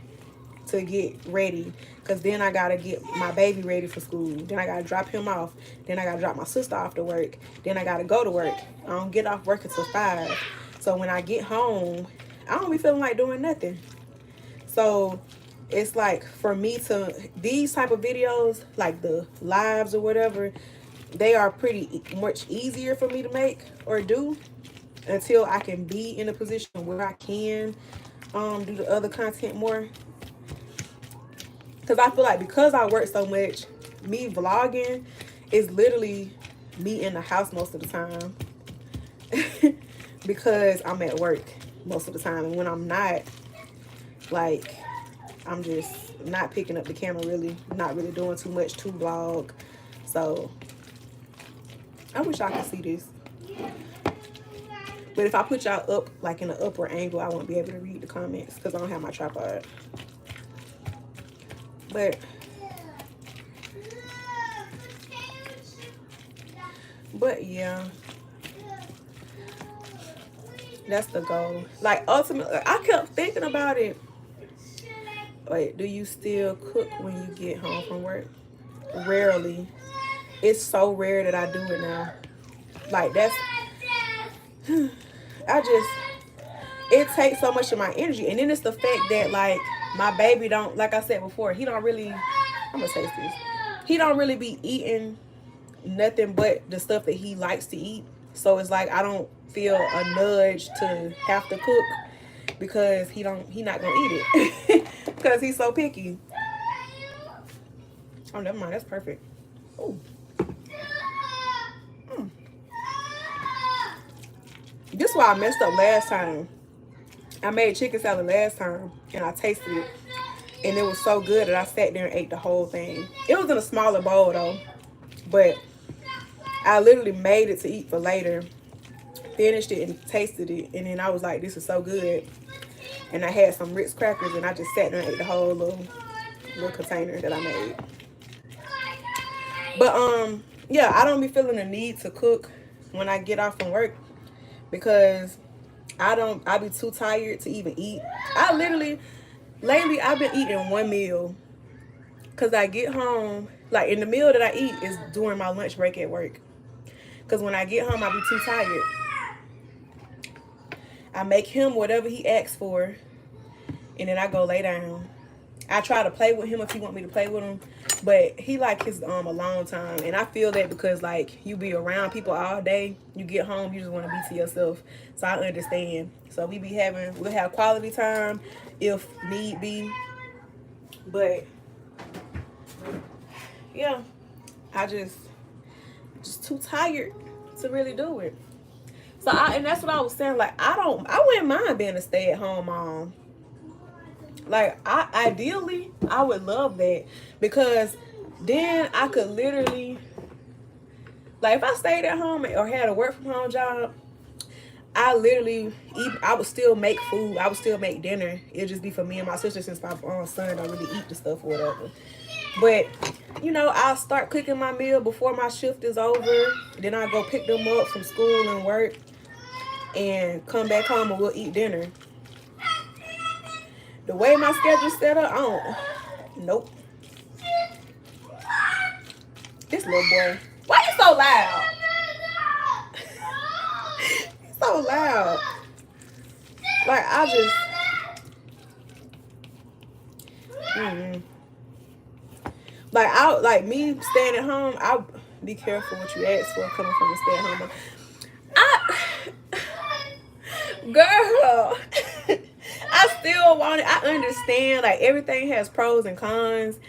to get ready because then I gotta get my baby ready for school. Then I gotta drop him off. Then I gotta drop my sister off to work. Then I gotta go to work. I don't get off work until 5. So when I get home, I don't be feeling like doing nothing. So it's like for me to these type of videos, like the lives or whatever, they are pretty much easier for me to make or do until I can be in a position where I can do the other content more. Because I feel like because I work so much, me vlogging is literally me in the house most of the time. Because I'm at work most of the time. And when I'm not, like, I'm just not picking up the camera really. Not really doing too much to vlog. So, I wish I could see this. But if I put y'all up, like in an upward angle, I won't be able to read the comments because I don't have my tripod. But yeah, that's the goal. Like ultimately, I kept thinking about it. Wait, do you still cook when you get home from work? Rarely. It's so rare that I do it now. Like that's, it takes so much of my energy. And then it's the fact that, like, my baby don't, like I said before, he don't really, I'm gonna taste this, he don't really be eating nothing but the stuff that he likes to eat. So it's like I don't feel a nudge to have to cook because he not gonna eat it because he's so picky. Oh, never mind, that's perfect. Ooh. This is why I messed up last time. I made chicken salad last time and I tasted it and it was so good that I sat there and ate the whole thing. It was in a smaller bowl though, but I literally made it to eat for later, finished it and tasted it, and then I was like, this is so good. And I had some Ritz crackers and I just sat there and ate the whole little container that I made. But yeah, I don't be feeling the need to cook when I get off from work because I be too tired to even eat. I literally, lately I've been eating one meal because I get home, like, and the meal that I eat is during my lunch break at work. Because when I get home, I be too tired. I make him whatever he asks for, and then I go lay down. I try to play with him if he want me to play with him, but he like his alone time, and I feel that because, like, you be around people all day, you get home, you just want to be to yourself. So I understand. So we'll have quality time if need be, but yeah, I just too tired to really do it. So and that's what I was saying. Like, I wouldn't mind being a stay-at-home mom. Like, ideally, I would love that because then I could literally, like, if I stayed at home or had a work from home job, I would still make food. I would still make dinner. It'd just be for me and my sister since my son don't really eat the stuff or whatever. But, you know, I'll start cooking my meal before my shift is over. Then I'll go pick them up from school and work and come back home and we'll eat dinner. The way my schedule's set up, nope. This little boy. Why you so loud? He's so loud. Like, I just... Like, me staying at home, I'll be careful what you ask for coming from a stay-at-home mom. Girl, I still want it. I understand, like, everything has pros and cons.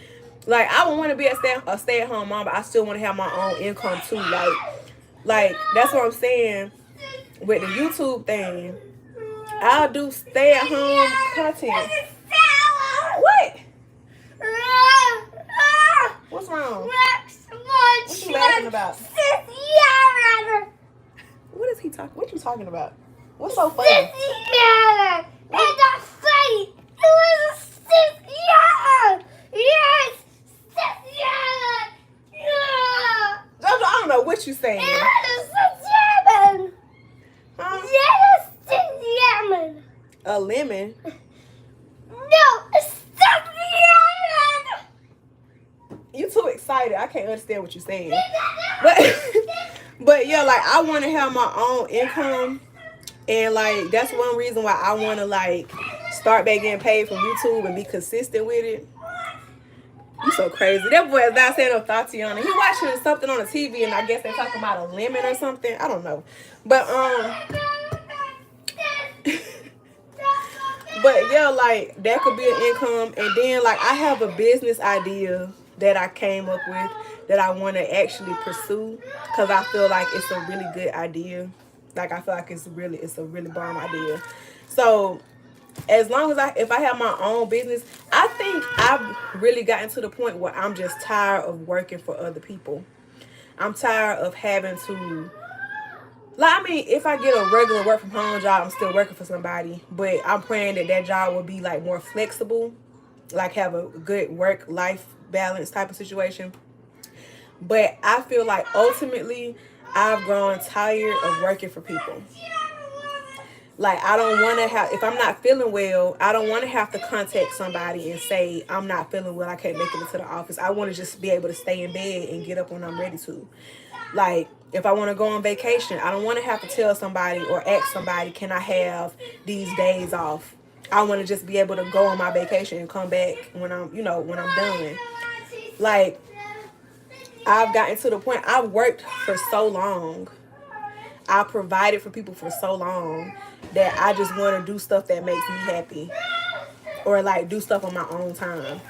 Like, I would want to be a stay-at-home mom, but I still want to have my own income too. Like that's what I'm saying with the YouTube thing. I'll do stay-at-home content. What? What's wrong? What you laughing about? What is he talking? What you talking about? What's so funny? It's not funny. It was a yes, yeah. I don't know what you saying. Huh? Yes, A lemon? No, stop You too excited. I can't understand what you're saying. But yeah, like, I want to have my own income. And, like, that's one reason why I want to, like, start back getting paid from YouTube and be consistent with it. You so crazy. That boy is not saying no Tatiana. He watching something on the TV and I guess they're talking about a lemon or something. I don't know. But, but yeah, like, that could be an income. And then, like, I have a business idea that I came up with that I want to actually pursue because I feel like it's a really good idea. Like, I feel like it's a really bomb idea. So, as long as if I have my own business, I think I've really gotten to the point where I'm just tired of working for other people. I'm tired of having to, like, I mean, if I get a regular work from home job, I'm still working for somebody, but I'm praying that job will be, like, more flexible, like, have a good work-life balance type of situation. But I feel like ultimately I've grown tired of working for people. Like, I don't want to have, if I'm not feeling well, I don't want to have to contact somebody and say, I'm not feeling well, I can't make it into the office. I want to just be able to stay in bed and get up when I'm ready to. Like, If I want to go on vacation, I don't want to have to tell somebody or ask somebody, can I have these days off? I want to just be able to go on my vacation and come back when I'm, when I'm done. Like, I've gotten to the point, I've worked for so long. I provided for people for so long that I just want to do stuff that makes me happy. Or like do stuff on my own time.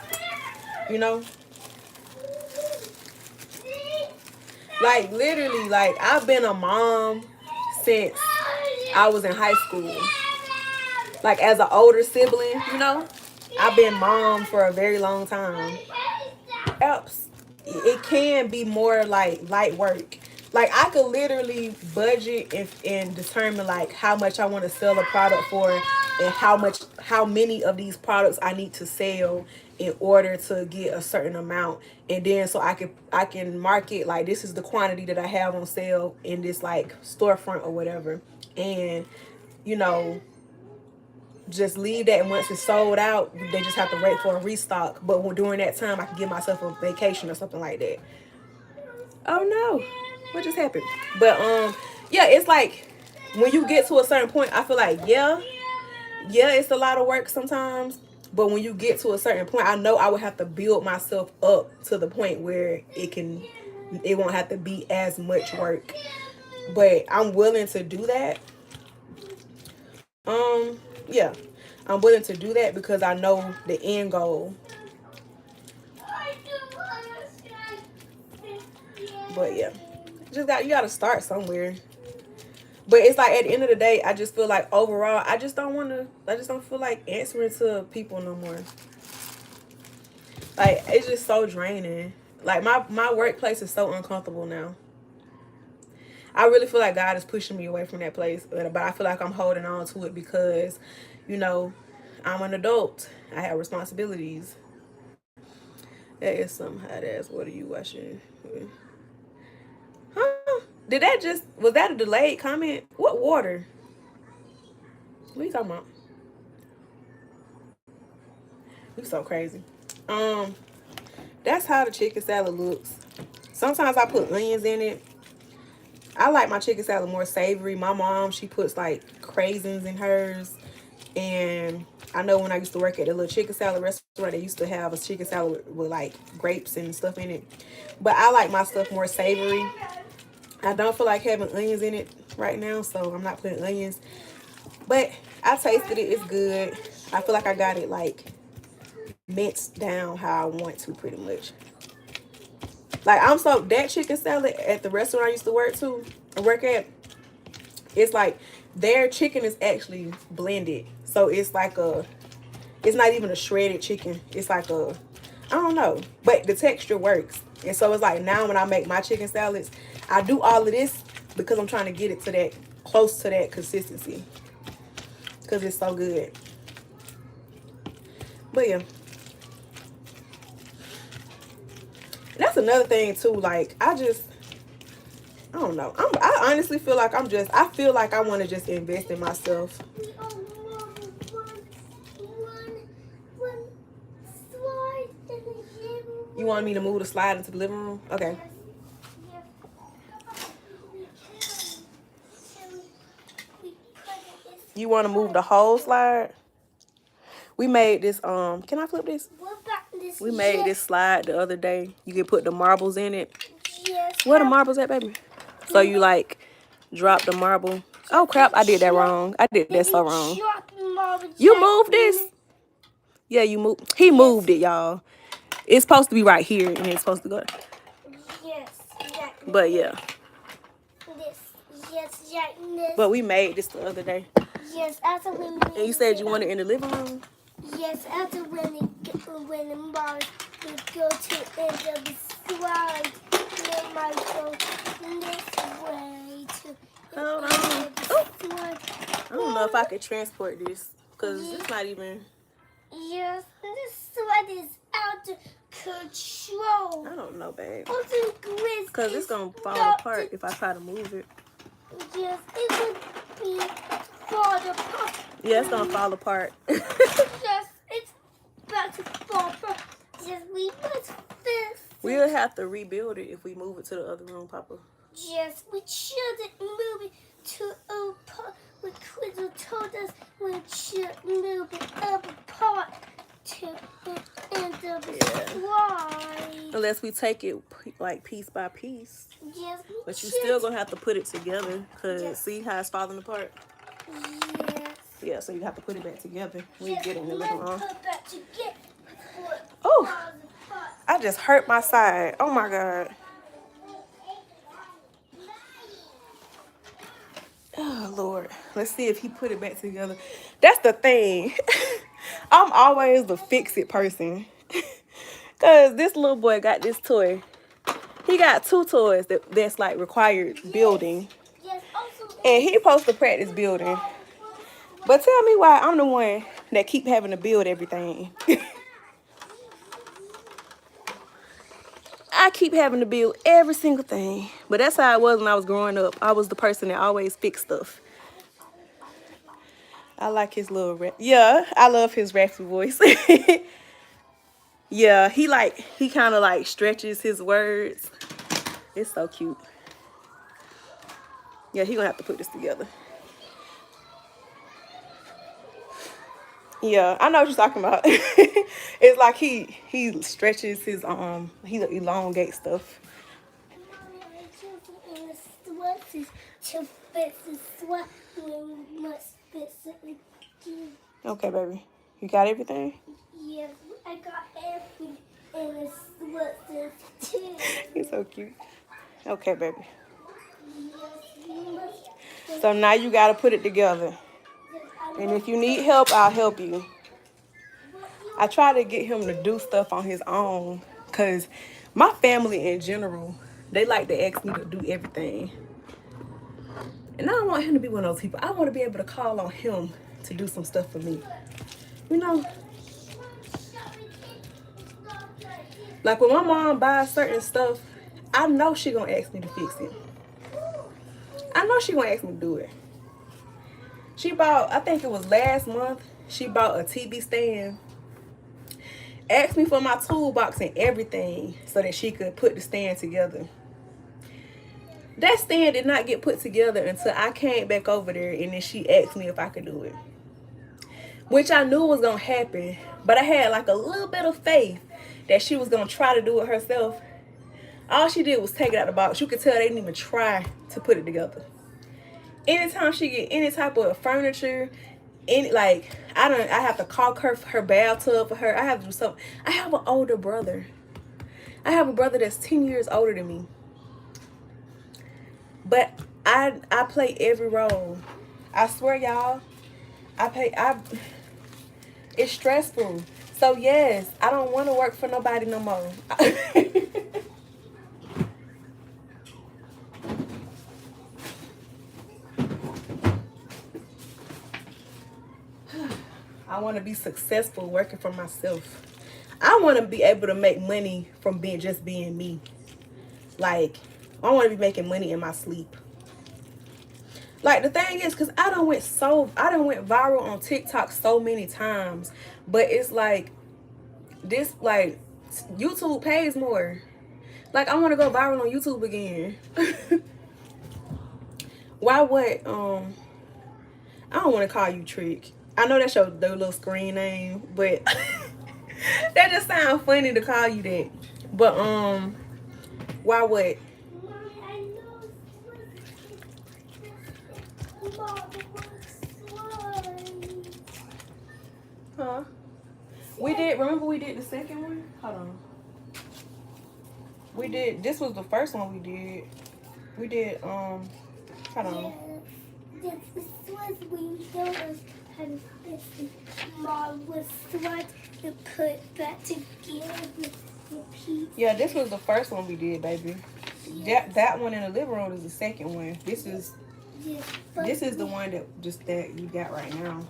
You know? Like literally, like I've been a mom since I was in high school. Like as an older sibling, I've been mom for a very long time. Helps. It can be more like light work. Like I could literally budget and determine like how much I want to sell a product for and how many of these products I need to sell in order to get a certain amount. And then so I can market like this is the quantity that I have on sale in this like storefront or whatever. And just leave that, and once it's sold out, they just have to wait for a restock. But during that time, I can give myself a vacation or something like that. Oh no, what just happened? But yeah, it's like when you get to a certain point, I feel like yeah, it's a lot of work sometimes. But when you get to a certain point, I know I would have to build myself up to the point where it won't have to be as much work. But I'm willing to do that. Yeah, I'm willing to do that because I know the end goal. But yeah, you gotta start somewhere. But it's like at the end of the day, I just feel like overall, I just don't feel like answering to people no more. Like it's just so draining. Like my workplace is so uncomfortable now. I really feel like God is pushing me away from that place, but I feel like I'm holding on to it because, I'm an adult. I have responsibilities. That is some hot ass water you washing. Huh? Was that a delayed comment? What water? What are you talking about? You so crazy. That's how the chicken salad looks. Sometimes I put onions in it. I like my chicken salad more savory. My mom, she puts like craisins in hers. And I know when I used to work at the little chicken salad restaurant, they used to have a chicken salad with like grapes and stuff in it. But I like my stuff more savory. I don't feel like having onions in it right now, so I'm not putting onions. But I tasted it. It's good. I feel like I got it like minced down how I want to pretty much. Like that chicken salad at the restaurant I used to work at, it's like their chicken is actually blended. So it's like it's not even a shredded chicken. It's like I don't know. But the texture works. And so it's like now when I make my chicken salads, I do all of this because I'm trying to get it to that, close to that consistency. Because it's so good. But yeah. That's another thing too. Like I don't know. I honestly feel like I feel like I want to just invest in myself. You want me to move the slide into the living room? Okay. You want to move the whole slide? We made this, can I flip this? We made this slide the other day. You can put the marbles in it. Yes. Where the marbles at, baby? So you like drop the marble. Oh crap, I did that wrong. I did that so wrong. You moved this? Yeah, you moved. He moved it, y'all. It's supposed to be right here and it's supposed to go. Yes, exactly. But yeah. Yes, but we made this the other day. Yes, after we made And you said you wanted it in the living room? Yes, after when the mom would go to end of the slide, they might go this way to Hold on. I don't know if I could transport this because it's not even. Yes, this slide is out of control. I don't know, babe. Because it's going to fall apart if I try to move it. Yes, it would be fall apart. Yeah, it's going to fall apart. Yes, it's about to fall apart. Yes, we must fix it. We'll have to rebuild it if we move it to the other room, Papa. Yes, we shouldn't move it to apart. The quiz told us we should move it apart to the end of the slide. Unless we take it like piece by piece. Yes, we But you should. still gonna have to put it together, cause Yes. see how it's falling apart. Yes. Yeah, so you have to put it back together when you Yes, get in the living room. let's put that together. Oh, I just hurt my side. Oh my God. Oh Lord, let's see if he put it back together. That's the thing. I'm always the fix it person. Cause this little boy got this toy. He got 2 toys that's like required building. Yes, also. And he supposed to practice building. But tell me why I'm the one that keep having to build everything. I keep having to build every single thing. But that's how it was when I was growing up. I was the person that always fixed stuff. I like his little rap. Yeah, I love his raspy voice. Yeah, he kind of like stretches his words. It's so cute. Yeah, he gonna have to put this together. Yeah, I know what you're talking about. It's like he stretches his he elongates stuff. Okay, baby. You got everything? Yes, I got everything in the sweaters too. He's so cute. Okay, baby. Yes, So now you gotta put it together. And if you need help, I'll help you. I try to get him to do stuff on his own. Cause my family in general, they like to ask me to do everything. And I don't want him to be one of those people. I want to be able to call on him to do some stuff for me. You know? Like when my mom buys certain stuff, I know she gonna ask me to fix it. I know she gonna ask me to do it. She bought, I think it was last month, she bought a TV stand. Asked me for my toolbox and everything so that she could put the stand together. That stand did not get put together until I came back over there and then she asked me if I could do it. Which I knew was gonna happen, but I had like a little bit of faith that she was gonna try to do it herself. All she did was take it out of the box. You could tell they didn't even try to put it together. Anytime she get any type of furniture, I have to caulk her bathtub for her. I have to do something. I have an older brother. I have a brother that's 10 years older than me. But I play every role. I swear, y'all. It's stressful. So yes, I don't want to work for nobody no more. I want to be successful working for myself. I want to be able to make money from just being me. Like, I want to be making money in my sleep. Like, the thing is, because I done went viral on TikTok so many times. But it's like, YouTube pays more. Like, I want to go viral on YouTube again. Why what? I don't want to call you Trick. I know that's your little screen name, but that just sounds funny to call you that. But why what? Huh? Remember we did the second one? Hold on. This was the first one we did. We did, hold on. This was we showed us how to fix it. Mom was trying to put that together with the piece. Yeah, this was the first one we did, baby. Yes. That one in the living room is the second one. This is the one that you got right now.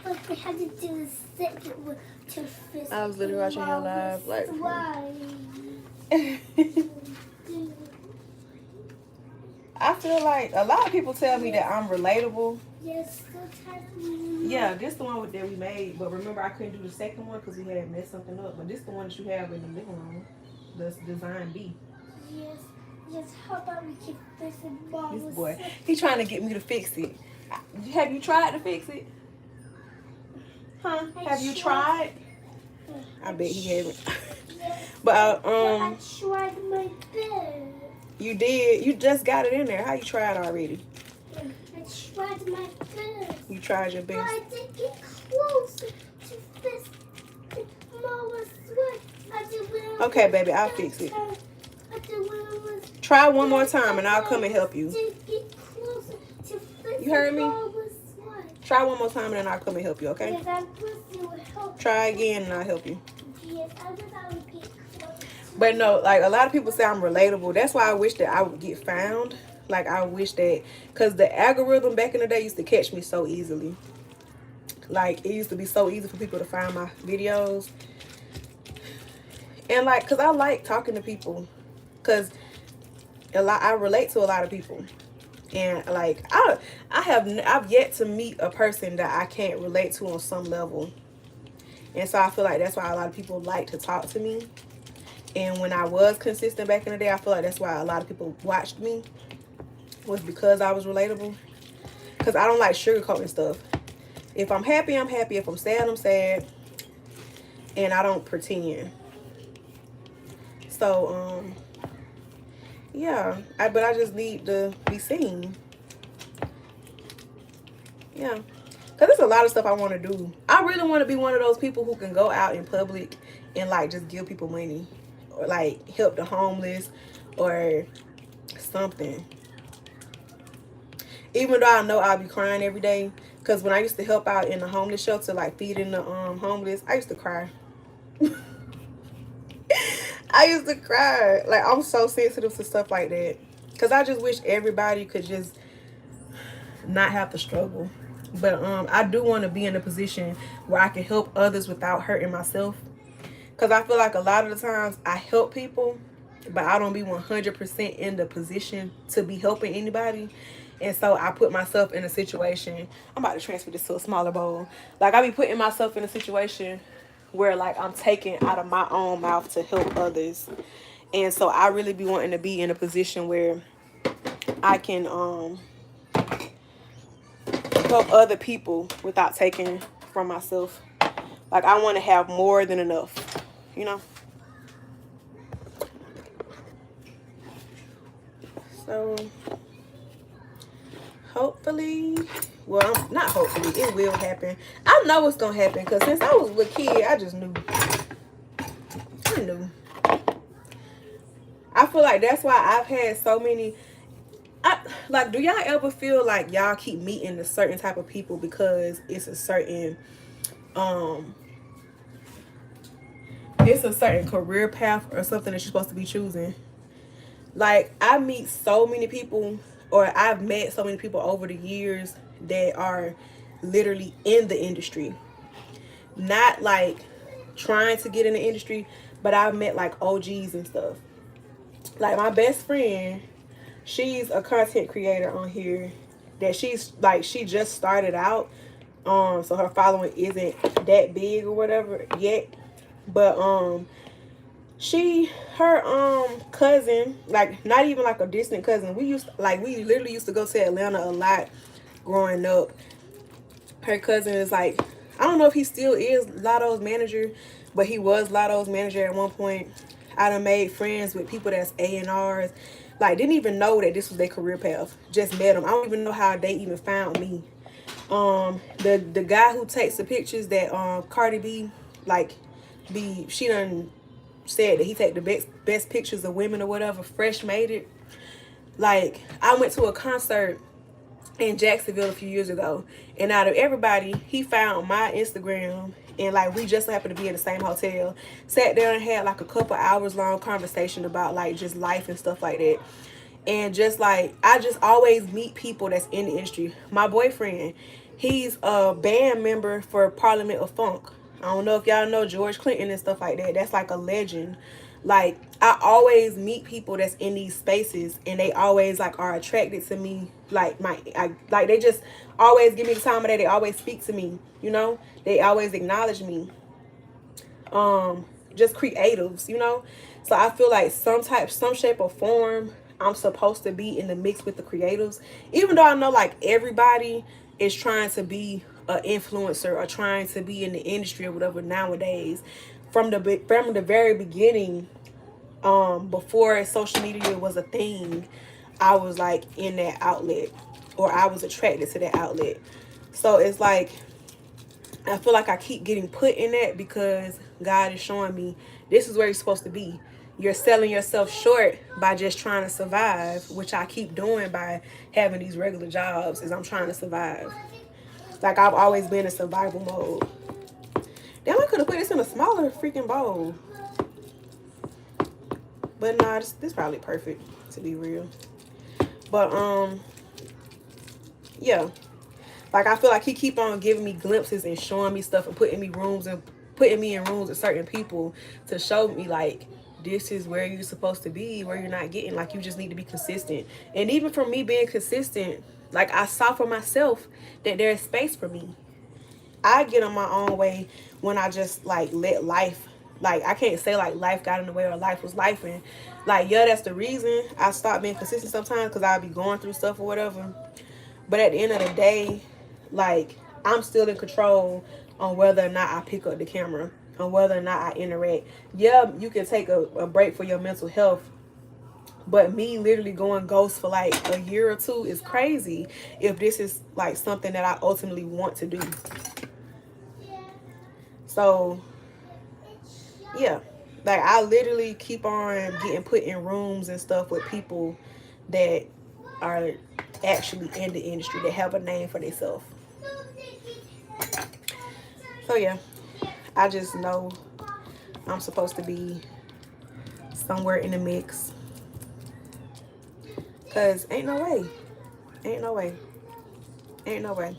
But we had to do the second one to fix. I was literally watching your live, like. I feel like a lot of people tell me that I'm relatable. Yes, yeah, this the one that we made, but remember I couldn't do the second one because we had messed something up. But this the one that you have in the living room, the design B. Yes, Just how about we keep fixing Mama's This boy, he trying to get me to fix it. Have you tried to fix it? Huh? Have you tried? I bet he haven't. But I tried my best. You did. You just got it in there. How you tried already? I tried my best. You tried your best. But I did get closer to fixing Mama's sweat. Okay, baby, I'll fix it. Try one more time and I'll come and help you. You heard me? Try one more time and then I'll come and help you, okay? Try again and I'll help you. But no, like a lot of people say I'm relatable. That's why I wish that I would get found. Like I wish that, because the algorithm back in the day used to catch me so easily. Like it used to be so easy for people to find my videos. And like, cause I like talking to people, cause I relate to a lot of people, and like I've yet to meet a person that I can't relate to on some level, and so I feel like that's why a lot of people like to talk to me. And when I was consistent back in the day, I feel like that's why a lot of people watched me, was because I was relatable. Cause I don't like sugarcoating stuff. If I'm happy, I'm happy. If I'm sad, I'm sad, and I don't pretend. So, yeah, but I just need to be seen. Yeah, because there's a lot of stuff I want to do. I really want to be one of those people who can go out in public and, like, just give people money. Or, like, help the homeless or something. Even though I know I'll be crying every day. Because when I used to help out in the homeless shelter, like, feeding the homeless, I used to cry. I used to cry. Like, I'm so sensitive to stuff like that. Because I just wish everybody could just not have to struggle. But I do want to be in a position where I can help others without hurting myself. Because I feel like a lot of the times I help people, but I don't be 100% in the position to be helping anybody. And so I put myself in a situation. I'm about to transfer this to a smaller bowl. Like, I be putting myself in a situation where, like, I'm taking out of my own mouth to help others. And so I really be wanting to be in a position where I can help other people without taking from myself. Like, I want to have more than enough, you know? So hopefully, well, not hopefully, it will happen. I know it's gonna happen, because since I was a little kid, I just knew. I knew. I feel like that's why I've had so many. Like, do y'all ever feel like y'all keep meeting a certain type of people because it's a certain career path or something that you're supposed to be choosing? Like, I meet so many people, or I've met so many people over the years that are literally in the industry. Not like trying to get in the industry, but I've met like OGs and stuff. Like, my best friend, she's a content creator on here that she's like, she just started out. So her following isn't that big or whatever yet. But her cousin, like, not even like a distant cousin. We literally used to go to Atlanta a lot growing up. Her cousin is like, I don't know if he still is Lotto's manager, but he was Lotto's manager at one point. I done made friends with people that's A&Rs. Like, didn't even know that this was their career path. Just met them. I don't even know how they even found me. The guy who takes the pictures that Cardi B, like, she done said that he take the best pictures of women or whatever, Fresh made it. Like, I went to a concert in Jacksonville a few years ago, and out of everybody, he found my Instagram, and like, we just happened to be in the same hotel, sat there and had like a couple hours long conversation about like just life and stuff like that. And just like, I just always meet people that's in the industry. My boyfriend, he's a band member for Parliament of Funk. I don't know if y'all know George Clinton and stuff like that. That's like a legend. Like, I always meet people that's in these spaces, and they always like are attracted to me. Like, they just always give me the time of day. They always speak to me, you know? They always acknowledge me. Just creatives, you know? So I feel like some shape or form, I'm supposed to be in the mix with the creatives, even though I know like everybody is trying to be an influencer or trying to be in the industry or whatever nowadays. From the very beginning, before social media was a thing, I was like in that outlet, or I was attracted to that outlet. So it's like I feel like I keep getting put in that because God is showing me this is where you're supposed to be. You're selling yourself short by just trying to survive, which I keep doing by having these regular jobs as I'm trying to survive. Like I've always been in survival mode. Damn, I could have put this in a smaller freaking bowl. But nah, this probably perfect, to be real. But yeah. Like I feel like he keep on giving me glimpses and showing me stuff and putting me in rooms with certain people to show me like this is where you're supposed to be, where you're not getting. Like you just need to be consistent. And even for me being consistent, like I saw for myself that there's space for me. I get on my own way when I just like let life, like I can't say like life got in the way or life was life, and like yeah, that's the reason I stopped being consistent sometimes, because I'll be going through stuff or whatever. But at the end of the day, like I'm still in control on whether or not I pick up the camera, on whether or not I interact. Yeah, you can take a break for your mental health, but me literally going ghost for like a year or two is crazy if this is like something that I ultimately want to do. So yeah, like I literally keep on getting put in rooms and stuff with people that are actually in the industry, that have a name for themselves. So yeah, I just know I'm supposed to be somewhere in the mix, cause ain't no way, ain't no way, ain't no way.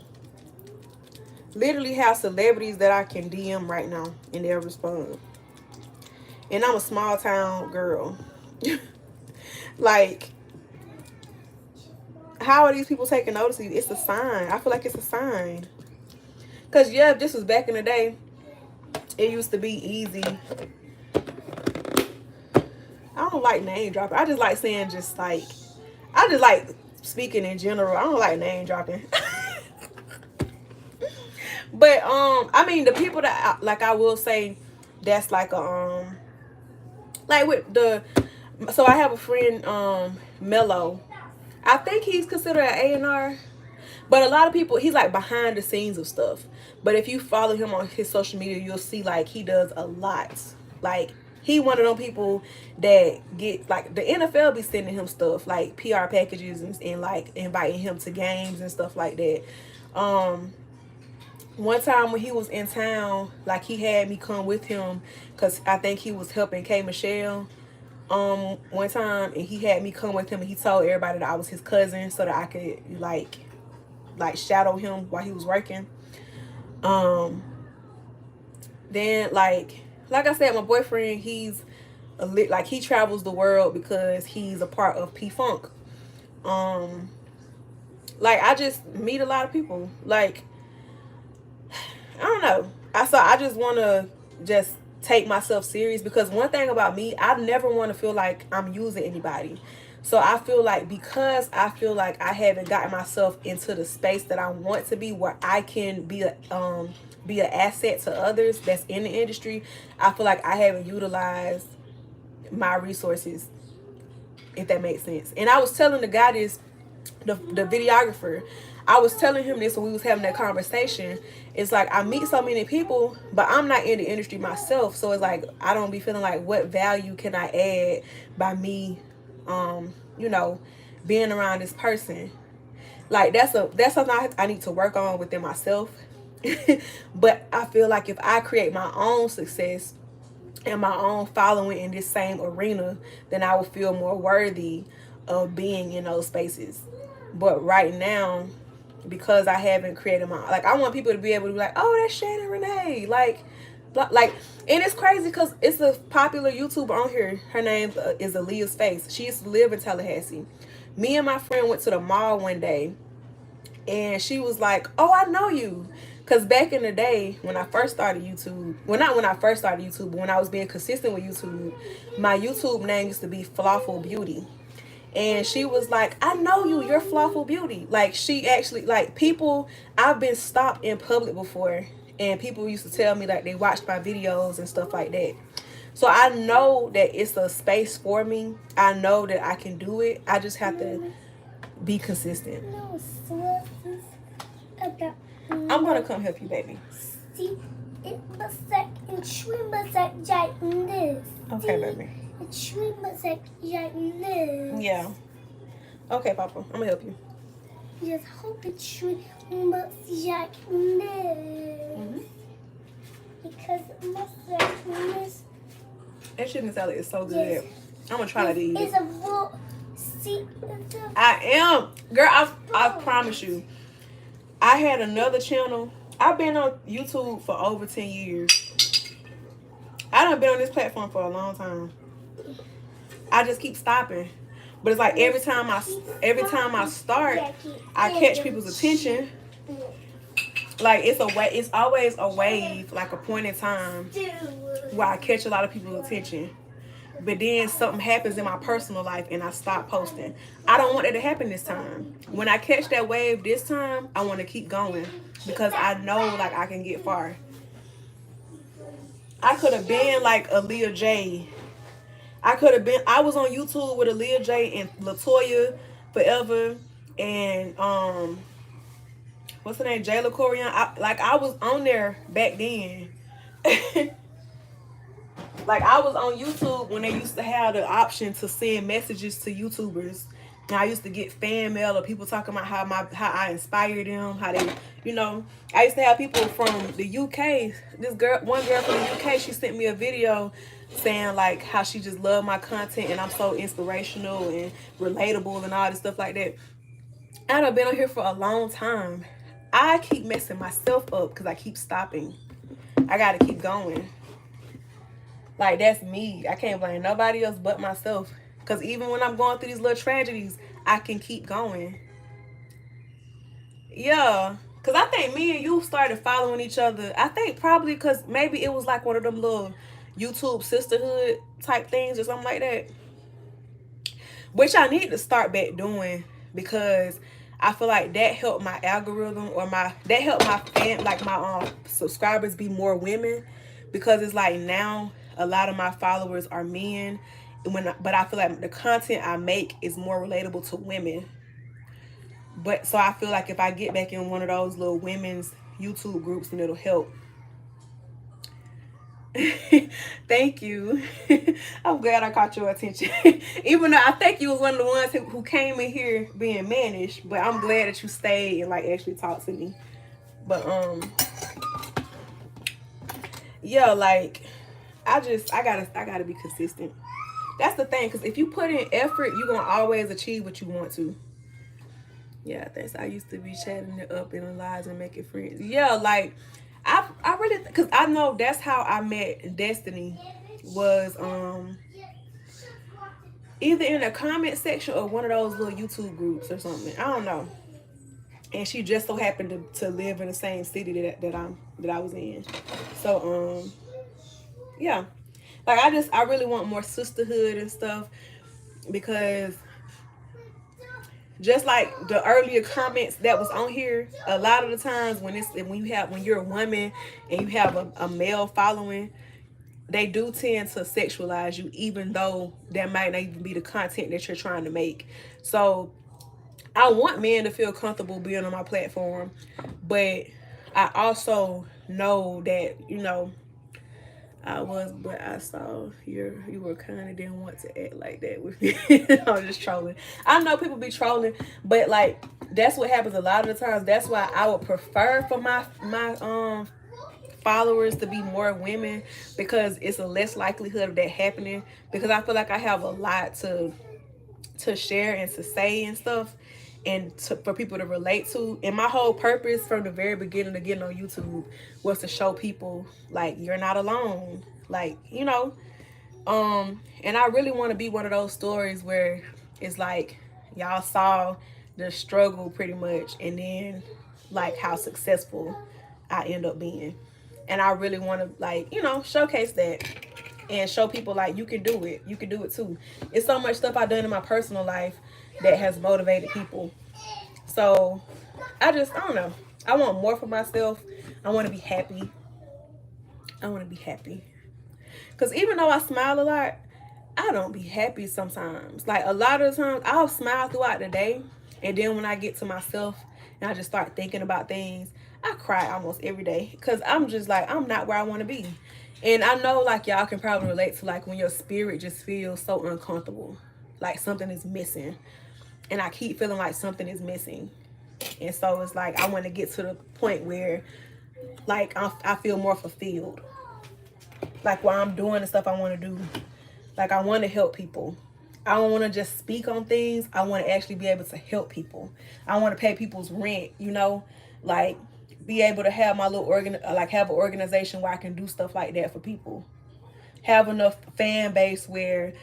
Literally have celebrities that I can DM right now and they'll respond. And I'm a small town girl. Like, how are these people taking notice of you? It's a sign. I feel like it's a sign. Cause yeah, if this was back in the day, it used to be easy. I don't like name dropping. I just like saying I just like speaking in general. I don't like name dropping. But I mean the people that like I will say that's like a like with the, so I have a friend Mello. I think he's considered an A&R, but a lot of people, he's like behind the scenes of stuff. But if you follow him on his social media, you'll see like he does a lot. Like he one of them people that get like the NFL be sending him stuff like PR packages and like inviting him to games and stuff like that. One time when he was in town, like he had me come with him because I think he was helping K Michelle one time, and he had me come with him and he told everybody that I was his cousin so that I could like shadow him while he was working. Then like I said, my boyfriend, he's like he travels the world because he's a part of P Funk. Like I just meet a lot of people. Like I don't know. I just want to just take myself serious, because one thing about me, I never want to feel like I'm using anybody. So I feel like because I feel like I haven't gotten myself into the space that I want to be, where I can be an asset to others that's in the industry, I feel like I haven't utilized my resources, if that makes sense. And I was telling the guy this, the videographer, I was telling him this when we was having that conversation. It's like I meet so many people, but I'm not in the industry myself. So it's like I don't be feeling like what value can I add by me, being around this person. Like that's something I need to work on within myself. But I feel like if I create my own success and my own following in this same arena, then I will feel more worthy of being in those spaces. But right now, because I haven't created my, like I want people to be able to be like, oh, that's Shannon Renee, like, and it's crazy because it's a popular YouTuber on here. Her name is Aaliyah's Face. She used to live in Tallahassee. Me and my friend went to the mall one day, and she was like, oh, I know you. Because back in the day, when I first started YouTube, well, not when I first started YouTube, but when I was being consistent with YouTube, my YouTube name used to be Flawful Beauty. And she was like, I know you, you're Flawful Beauty. Like, she actually, like, people, I've been stopped in public before, and people used to tell me, like, they watched my videos and stuff like that. So I know that it's a space for me. I know that I can do it. I just have to be consistent. I'm going to come help you, baby. See, it looks like a tree looks like this. Okay, baby. A tree looks like this. Yeah. Okay, Papa. I'm going to help you. Just hope a tree looks like this. Mm-hmm. Because it looks like this. That chicken salad is so good. Yes. I'm going to try to eat it. It's a real... See, I am. Girl, I promise you. I had another channel. I've been on YouTube for over 10 years. I done been on this platform for a long time. I just keep stopping. But it's like every time I start, I catch people's attention. Like it's always a wave, like a point in time where I catch a lot of people's attention. But then something happens in my personal life and I stop posting. I don't want that to happen this time. When I catch that wave this time, I want to keep going because I know like I can get far. I could have been like Aaliyah J. I was on YouTube with Aaliyah J and Latoya Forever and what's her name? Jayla Corian. I was on there back then. Like, I was on YouTube when they used to have the option to send messages to YouTubers. And I used to get fan mail or people talking about how I inspired them, how they, you know. I used to have people from the UK. One girl from the UK, she sent me a video saying, like, how she just loved my content and I'm so inspirational and relatable and all this stuff like that. I've been on here for a long time. I keep messing myself up because I keep stopping. I got to keep going. Like, that's me. I can't blame nobody else but myself. Because even when I'm going through these little tragedies, I can keep going. Yeah. Because I think me and you started following each other. I think probably because maybe it was like one of them little YouTube sisterhood type things or something like that. Which I need to start back doing. Because I feel like that helped my algorithm or that helped my subscribers be more women. Because it's like now a lot of my followers are men, but I feel like the content I make is more relatable to women. But so I feel like if I get back in one of those little women's YouTube groups, then it'll help. Thank you. I'm glad I caught your attention. Even though I think you was one of the ones who came in here being mannish, but I'm glad that you stayed and like actually talked to me. But yeah, like I gotta be consistent. That's the thing, because if you put in effort, you're gonna always achieve what you want to. Yeah, thanks. I used to be chatting it up in the lives and making friends. Yeah, like I really, because I know that's how I met Destiny, was either in the comment section or one of those little YouTube groups or something. I don't know. And she just so happened to live in the same city that I was in. So yeah, like I really want more sisterhood and stuff, because just like the earlier comments that was on here, a lot of the times when you're a woman and you have a male following, they do tend to sexualize you, even though that might not even be the content that you're trying to make. So I want men to feel comfortable being on my platform, but I also know that, you know, but I saw you were kind of didn't want to act like that with me. I'm just trolling. I know people be trolling, but like that's what happens a lot of the times. That's why I would prefer for my followers to be more women, because it's a less likelihood of that happening, because I feel like I have a lot to share and to say and stuff, and for people to relate to. And my whole purpose from the very beginning of getting on YouTube was to show people like you're not alone, like, you know. And I really want to be one of those stories where it's like y'all saw the struggle pretty much, and then like how successful I end up being. And I really want to, like, you know, showcase that. and show people like you can do it. You can do it too. It's so much stuff I've done in my personal life that has motivated people. So I don't know. I want more for myself. I want to be happy. I want to be happy. Because even though I smile a lot, I don't be happy sometimes. Like a lot of the times, I'll smile throughout the day. And then when I get to myself and I just start thinking about things, I cry almost every day. Because I'm just like, I'm not where I want to be. And I know like y'all can probably relate to like when your spirit just feels so uncomfortable. Like something is missing. And I keep feeling like something is missing. And so it's like I want to get to the point where like I feel more fulfilled. Like while I'm doing the stuff I want to do. Like I want to help people. I don't want to just speak on things. I want to actually be able to help people. I want to pay people's rent, you know, like be able to have my little have an organization where I can do stuff like that for people. Have enough fan base where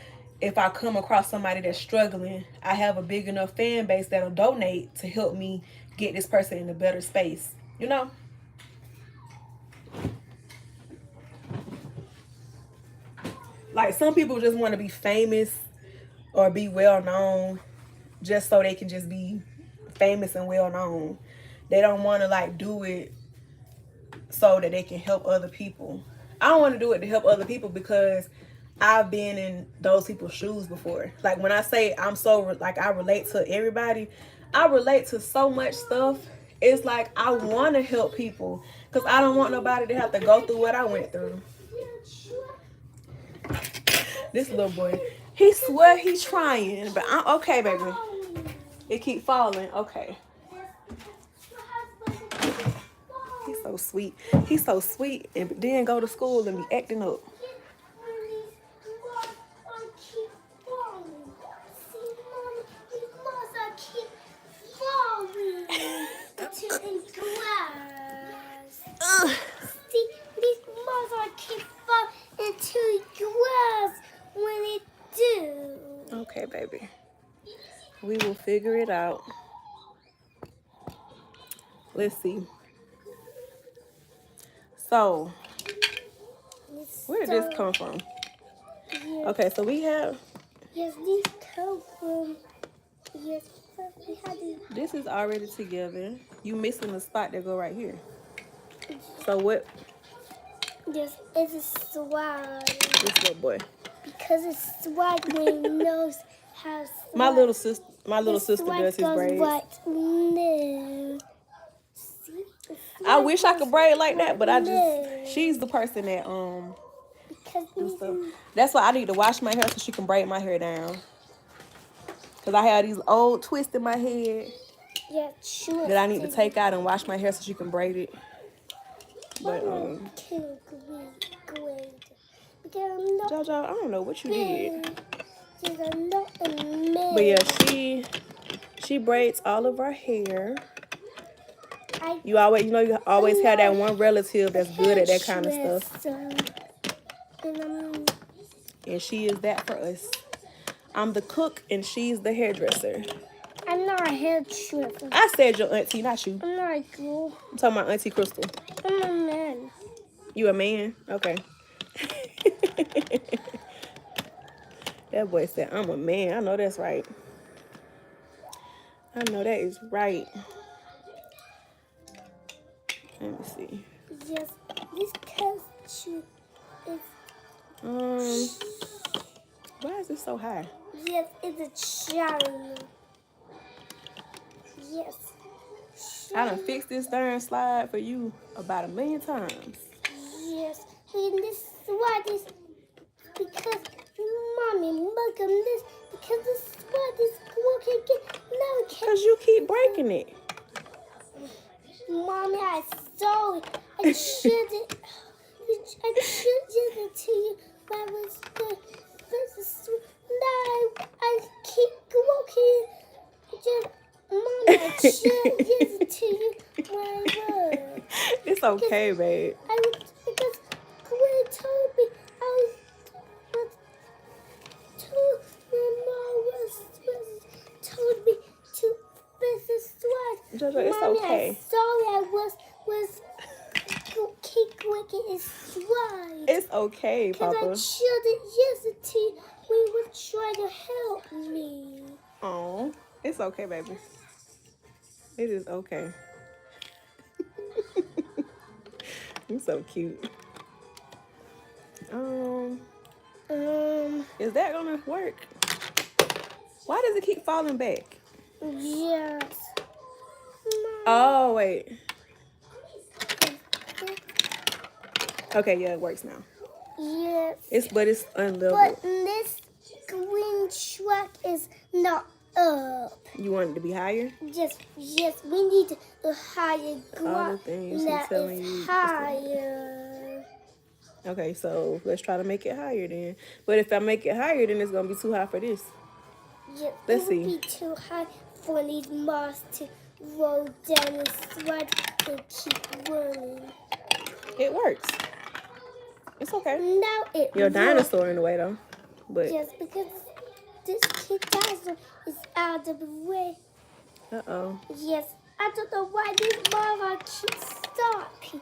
if I come across somebody that's struggling, I have a big enough fan base that'll donate to help me get this person in a better space, you know? Like some people just want to be famous or be well known just so they can just be famous and well known. They don't want to like do it so that they can help other people. I don't want to do it to help other people because I've been in those people's shoes before. Like when I say I'm so like I relate to everybody, I relate to so much stuff. It's like I want to help people because I don't want nobody to have to go through what I went through. This little boy, he swear he's trying, but I'm okay, baby. It keep falling. Okay. He's so sweet. He's so sweet, and then go to school and be acting up. These moths are keep falling into grass when it do. Okay, baby. We will figure it out. Let's see. So, where did this come from? Yes. Okay, so we have. Yes, these come from. Yes, we had these. This is already together. You missing the spot that go right here. So what? Yes, it's a swag. This little boy. Because it's swag when he knows how swag. My little sister swag does his goes braids. right now. See? I wish I could braid like that, but she's the person that do stuff. That's why I need to wash my hair so she can braid my hair down. Cause I have these old twists in my head that I need to take out and wash my hair so she can braid it. But Jojo, I don't know what you did. But yeah, she braids all of our hair. You always have that one relative that's good at that kind of stuff. And she is that for us. I'm the cook and she's the hairdresser. I'm not a hairdresser. I said your auntie, not you. I'm not a girl. I'm talking about Auntie Crystal. I'm a man. You a man? Okay. That boy said, I'm a man. I know that's right. I know that is right. Let me see. Yes, this costume is... Why is this so high? Yes, it's a challenge. Yes. I done fixed this darn slide for you about 1 million times. Yes, and this is why this, because mommy, look at this, because this is why this working again. No, because you keep breaking it. Mommy, I saw it. I shouldn't give it to you, but I was good. This is no, I keep working. Just, Mommy, I should give it to you when I was. It's okay, babe. Because Gwen told me told me to fix this swag. Jojo, it's Mommy, okay. I'm sorry I was keep working his swag. It's okay, Because I Papa. chilled it yesterday. We were trying to help me. Oh, it's okay, baby. It is okay. You're so cute. Is that gonna work? Why does it keep falling back? Yes. Oh, wait. Okay, yeah, it works now. Yes. But it's unlevel. But this green truck is not up. You want it to be higher? Yes, we need a higher All the ground things that he's telling is you. higher. Okay, so let's try to make it higher then. But if I make it higher, then it's gonna be too high for this. Yes, Let's it see. would be too high for these moths to roll down and slide and keep running. It works. It's okay. Now it Your works. dinosaur in the way though. But Yes, because this kid dinosaur is out of the way. uh-oh. Yes, I don't know why this mother keeps stopping.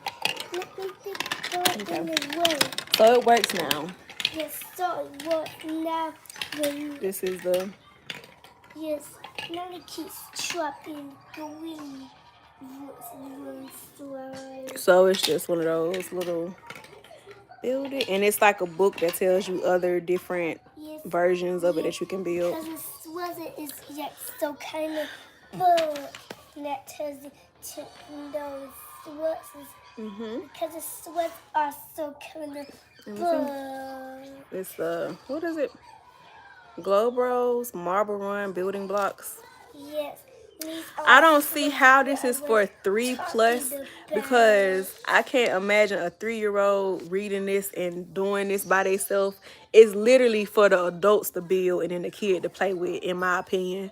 Let me get in the way. So it works now. Yes, so it works now. This is the... Yes, now it keeps trapping green. So it's just one of those little... Build it. And it's like a book that tells you other different versions of it that you can build. Because it wasn't yet so kind of book that tells you to know swords. Because the swords are so kind of book. It's what is it? Globe Rose, Marble Run, Building Blocks. Yes. I don't see how this is for 3+ because I can't imagine a 3-year-old reading this and doing this by themselves. It's literally for the adults to build and then the kid to play with, in my opinion.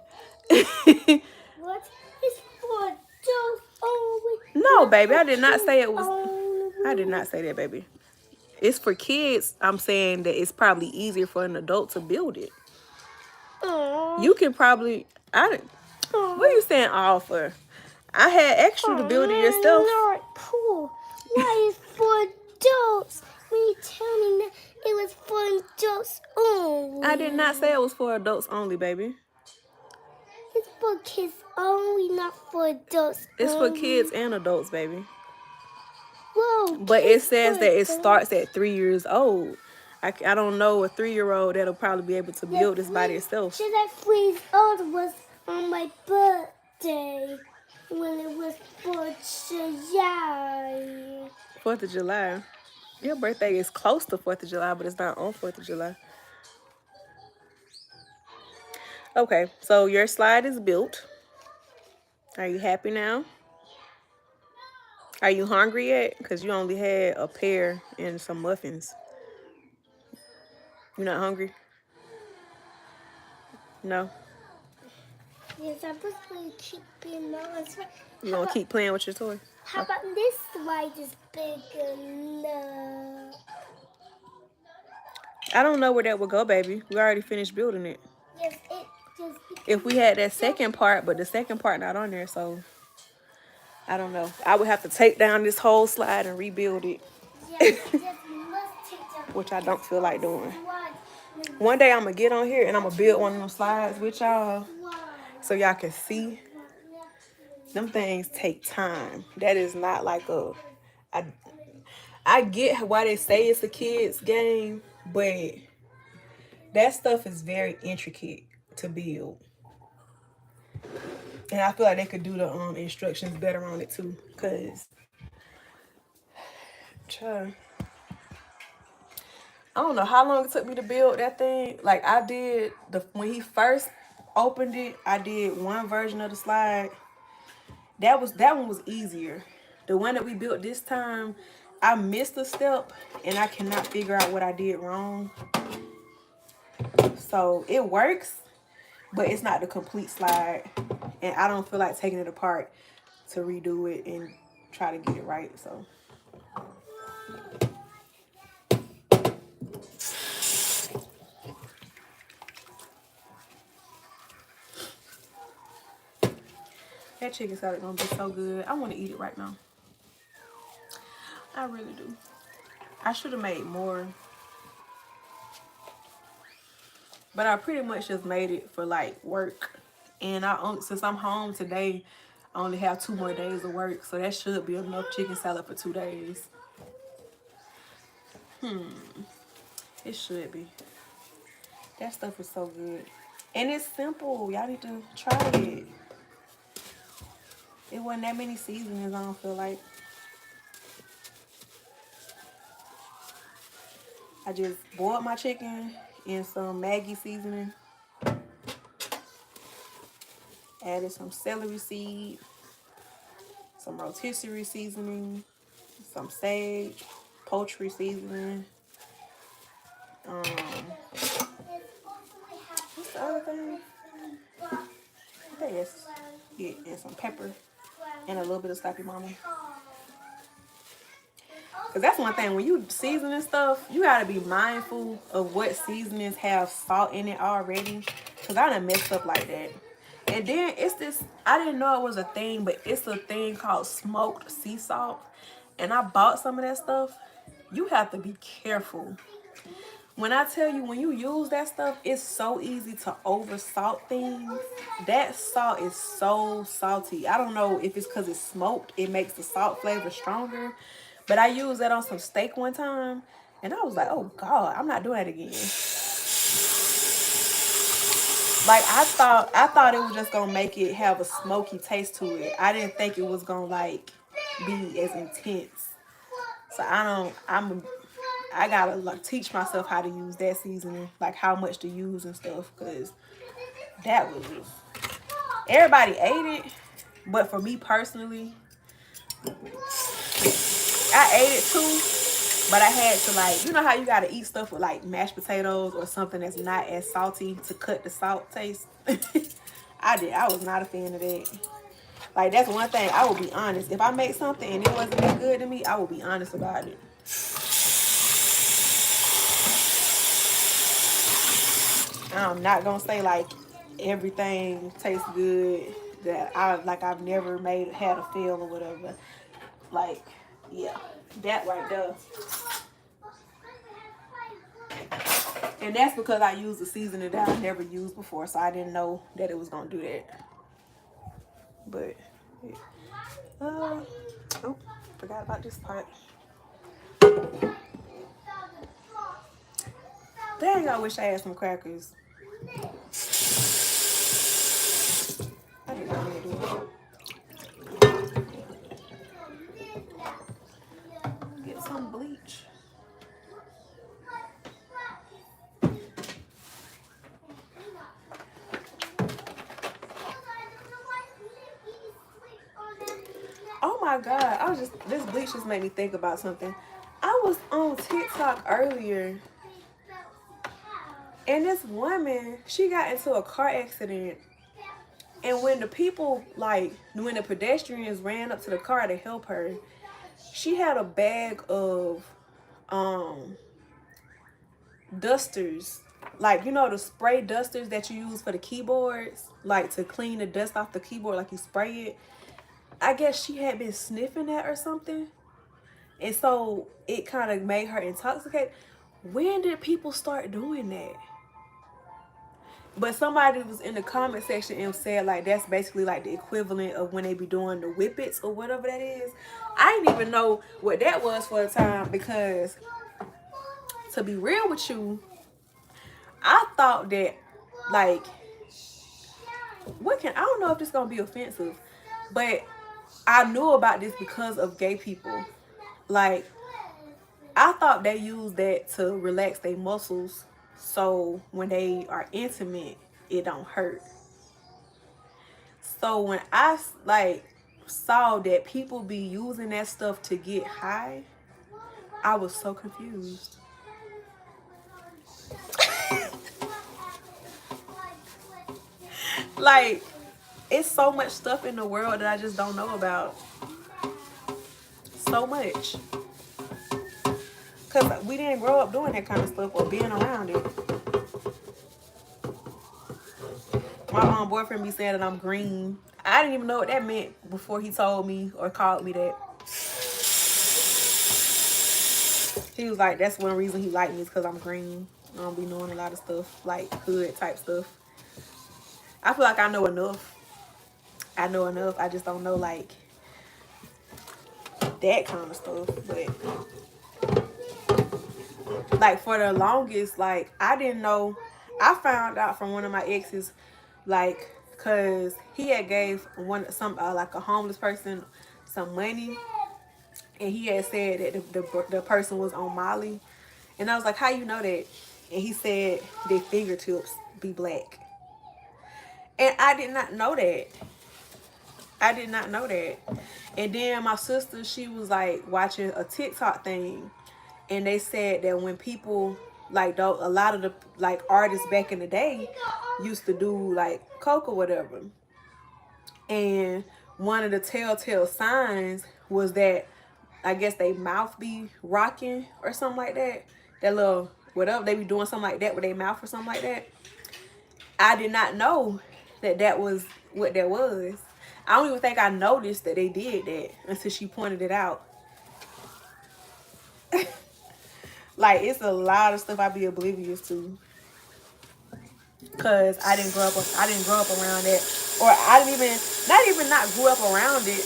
What? It's for adults only? No, baby, I did not say it was. I did not say that, baby. It's for kids. I'm saying that it's probably easier for an adult to build it. You can probably... What are you saying all for? I had asked you to build it yourself. Not cool. Why is for adults? When you tell me that it was for adults only. I did not say it was for adults only, baby. It's for kids only, not for adults. It's for kids and adults, baby. Whoa. But it says that it starts at 3 years old. I don't know a 3-year-old that'll probably be able to build this by themselves. Should I 3 years old was on my birthday when it was 4th of July. 4th of July. Your birthday is close to 4th of July, but it's not on 4th of July. Okay, so your slide is built. Are you happy now? Are you hungry yet? Because you only had a pear and some muffins. You not hungry? No? Yes, I'm just going to keep being nice. You going to keep playing with your toy? How about this slide is big enough? I don't know where that would go, baby. We already finished building it. Yes, it just... If we had that second part, but the second part not on there, so... I don't know. I would have to take down this whole slide and rebuild it. Yes, we must take down Which I don't feel like doing. One day I'm going to get on here and I'm going to build one of them slides with y'all. So y'all can see. Them things take time. That is not like a... I get why they say it's a kid's game, but that stuff is very intricate to build. And I feel like they could do the instructions better on it too. Cause I don't know how long it took me to build that thing. Like I did when he first opened it, I did one version of the slide. That one was easier. The one that we built this time, I missed a step and I cannot figure out what I did wrong. So it works, but it's not the complete slide. And I don't feel like taking it apart to redo it and try to get it right. So that chicken salad gonna be so good. I want to eat it right now. I really do. I should have made more. But I pretty much just made it for like work. And since I'm home today, I only have 2 more days of work. So that should be enough chicken salad for 2 days. It should be. That stuff is so good. And it's simple. Y'all need to try it. It wasn't that many seasonings, I don't feel like. I just boiled my chicken in some Maggi seasoning. Added some celery seed, some rotisserie seasoning, some sage, poultry seasoning. What's the other thing? I think it's it, and some pepper and a little bit of Slappy Mama. Because that's one thing, when you seasoning stuff, you got to be mindful of what seasonings have salt in it already. Because I done messed up like that. And then it's this, I didn't know it was a thing, but it's a thing called smoked sea salt. And I bought some of that stuff. You have to be careful. When I tell you, when you use that stuff, it's so easy to over salt things. That salt is so salty. I don't know if it's because it's smoked, it makes the salt flavor stronger. But I used that on some steak one time, and I was like, oh God, I'm not doing that again. Like I thought it was just gonna make it have a smoky taste to it. I didn't think it was gonna like be as intense. So I gotta like teach myself how to use that seasoning, like how much to use and stuff, because that was just, everybody ate it, but for me personally, I ate it too, but I had to, like, you know how you gotta eat stuff with like mashed potatoes or something that's not as salty to cut the salt taste. I was not a fan of that. Like, that's one thing, I will be honest. If I make something and it wasn't that good to me, I will be honest about it. I'm not gonna say like everything tastes good that I've never had a fail or whatever. Like, yeah, that right there. And that's because I used a seasoning that I never used before, so I didn't know that it was gonna do that. But oh, forgot about this part. Dang, I wish I had some crackers. I didn't know what to do. Get some bleach. Oh my God, this bleach just made me think about something. I was on TikTok earlier, and this woman, she got into a car accident. And when the pedestrians ran up to the car to help her, she had a bag of dusters. Like, you know, the spray dusters that you use for the keyboards, like to clean the dust off the keyboard, like you spray it. I guess she had been sniffing that or something. And so it kind of made her intoxicated. When did people start doing that? But somebody was in the comment section and said like that's basically like the equivalent of when they be doing the whippets or whatever that is. I didn't even know what that was for a time, because to be real with you, I thought that like I don't know if this is gonna be offensive, but I knew about this because of gay people. Like, I thought they use that to relax their muscles, so when they are intimate, it don't hurt. So when I like saw that people be using that stuff to get high, I was so confused. Like, it's so much stuff in the world that I just don't know about. So much. Because we didn't grow up doing that kind of stuff or being around it. My boyfriend be saying that I'm green. I didn't even know what that meant before he told me or called me that. He was like, that's one reason he liked me is because I'm green. I don't be knowing a lot of stuff, like hood type stuff. I feel like I know enough. I know enough. I just don't know like that kind of stuff. But like for the longest, like I didn't know. I found out from one of my exes, like, cause he had gave like a homeless person some money, and he had said that the person was on Molly, and I was like, how you know that? And he said their fingertips be black, and I did not know that. I did not know that. And then my sister, she was like watching a TikTok thing, and they said that when people like a lot of the like artists back in the day used to do like coke or whatever, and one of the telltale signs was that I guess they mouth be rocking or something like that. That little whatever they be doing something like that with their mouth or something like that. I did not know that that was what that was. I don't even think I noticed that they did that until she pointed it out. Like, it's a lot of stuff I be oblivious to, cause I didn't grow up around that, or I didn't even not grew up around it.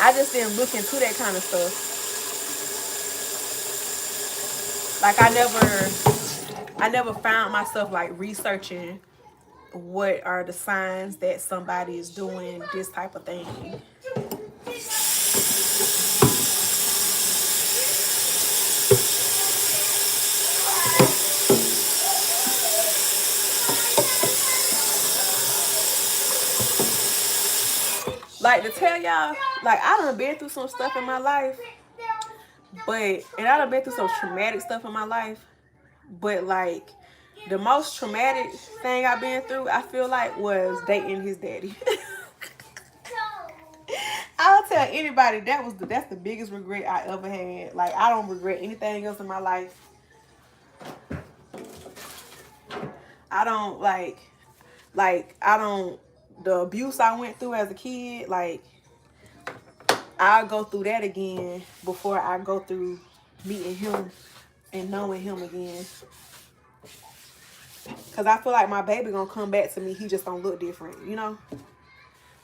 I just didn't look into that kind of stuff. Like I never found myself like researching what are the signs that somebody is doing this type of thing. Like, to tell y'all, like, I done been through some stuff in my life, and I done been through some traumatic stuff in my life, but like the most traumatic thing I've been through, I feel like, was dating his daddy. I'll tell anybody that's the biggest regret I ever had. Like, I don't regret anything else in my life. I don't the abuse I went through as a kid, like, I'll go through that again before I go through meeting him and knowing him again. Cause I feel like my baby gonna come back to me. He just gonna look different, you know?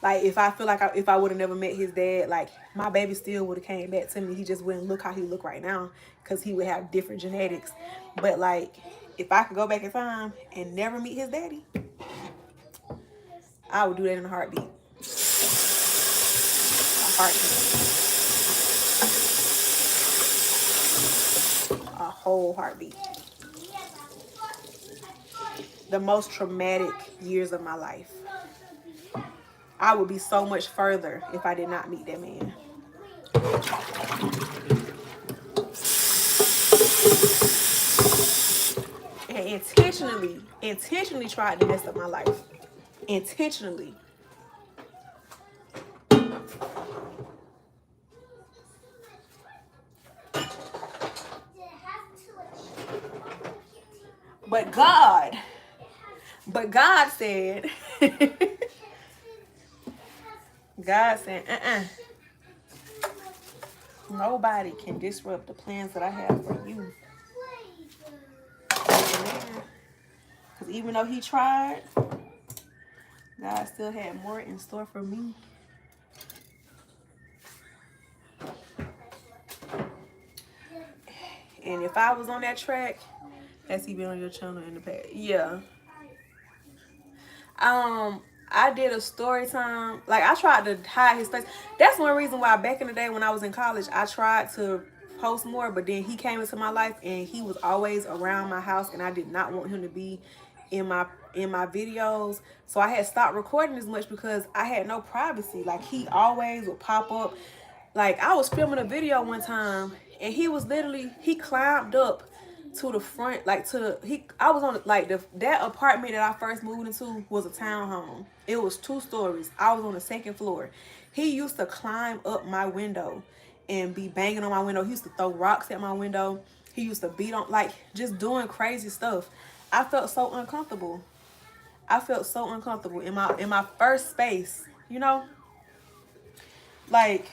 Like, if I feel like if I would have never met his dad, like, my baby still would have came back to me. He just wouldn't look how he look right now, because he would have different genetics. But like, if I could go back in time and never meet his daddy, I would do that in a heartbeat. A whole heartbeat. The most traumatic years of my life. I would be so much further if I did not meet that man. And intentionally tried to mess up my life. Intentionally. But God said, nobody can disrupt the plans that I have for you. Because even though he tried, God still had more in store for me. And if I was on that track, has he been on your channel in the past? Yeah. I did a story time. Like, I tried to hide his face. That's one reason why back in the day when I was in college, I tried to post more, but then he came into my life and he was always around my house, and I did not want him to be in my videos. So I had stopped recording as much because I had no privacy. Like, he always would pop up. Like, I was filming a video one time and he was literally, he climbed up to the front, like I was on like that apartment that I first moved into was a townhome. It was 2 stories. I was on the 2nd floor. He used to climb up my window and be banging on my window. He used to throw rocks at my window. He used to beat on, like, just doing crazy stuff. I felt so uncomfortable. in my first space, you know? Like,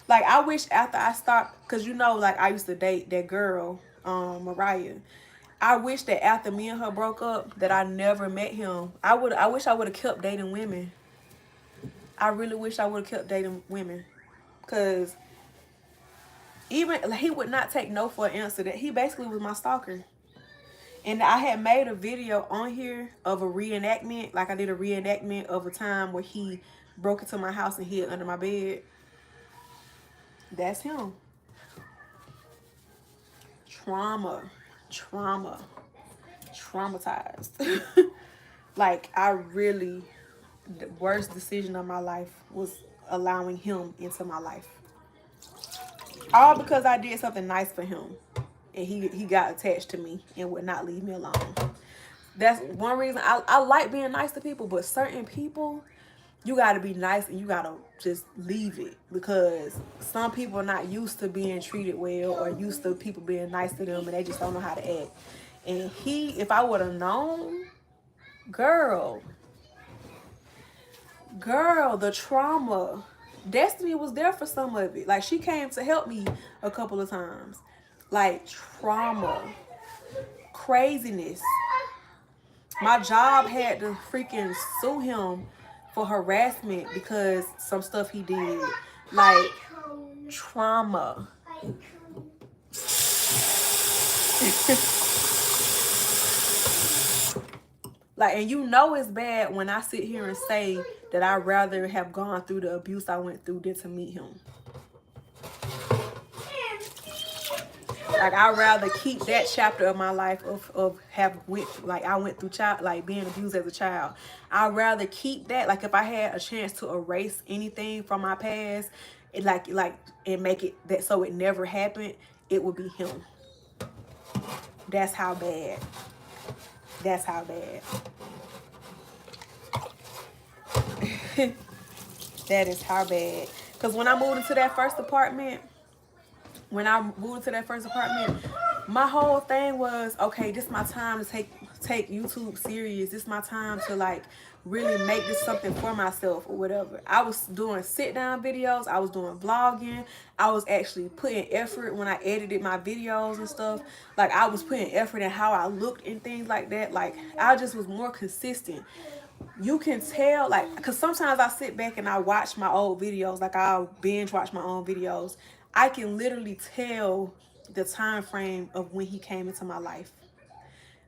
Like, I wish after I stopped, because you know, like, I used to date that girl, Mariah. I wish that after me and her broke up, that I never met him. I wish I would have kept dating women. I really wish I would have kept dating women. Because even, like, he would not take no for an answer. That he basically was my stalker. And I had made a video on here of a reenactment. Like, I did a reenactment of a time where he broke into my house and hid under my bed. That's him. Traumatized. Like, I really, the worst decision of my life was allowing him into my life. All because I did something nice for him. And he got attached to me and would not leave me alone. That's one reason I like being nice to people, but certain people, you got to be nice and you got to just leave it, because some people are not used to being treated well or used to people being nice to them, and they just don't know how to act. And if I would have known, girl, the trauma, Destiny was there for some of it. Like, she came to help me a couple of times. Like, trauma, craziness. My job had to freaking sue him for harassment because some stuff he did. Like, trauma. Like, and you know it's bad when I sit here and say that I'd rather have gone through the abuse I went through than to meet him. Like, I'd rather keep that chapter of my life of I went through being abused as a child. I'd rather keep that. Like, if I had a chance to erase anything from my past, and make it that so it never happened, it would be him. That's how bad. That's how bad. That is how bad. Because when I moved into that first apartment, my whole thing was, okay, this is my time to take YouTube serious. This is my time to, like, really make this something for myself or whatever. I was doing sit-down videos. I was doing vlogging. I was actually putting effort when I edited my videos and stuff. Like, I was putting effort in how I looked and things like that. Like, I just was more consistent. You can tell, like, because sometimes I sit back and I watch my old videos. Like, I'll binge watch my own videos. I can literally tell the time frame of when he came into my life,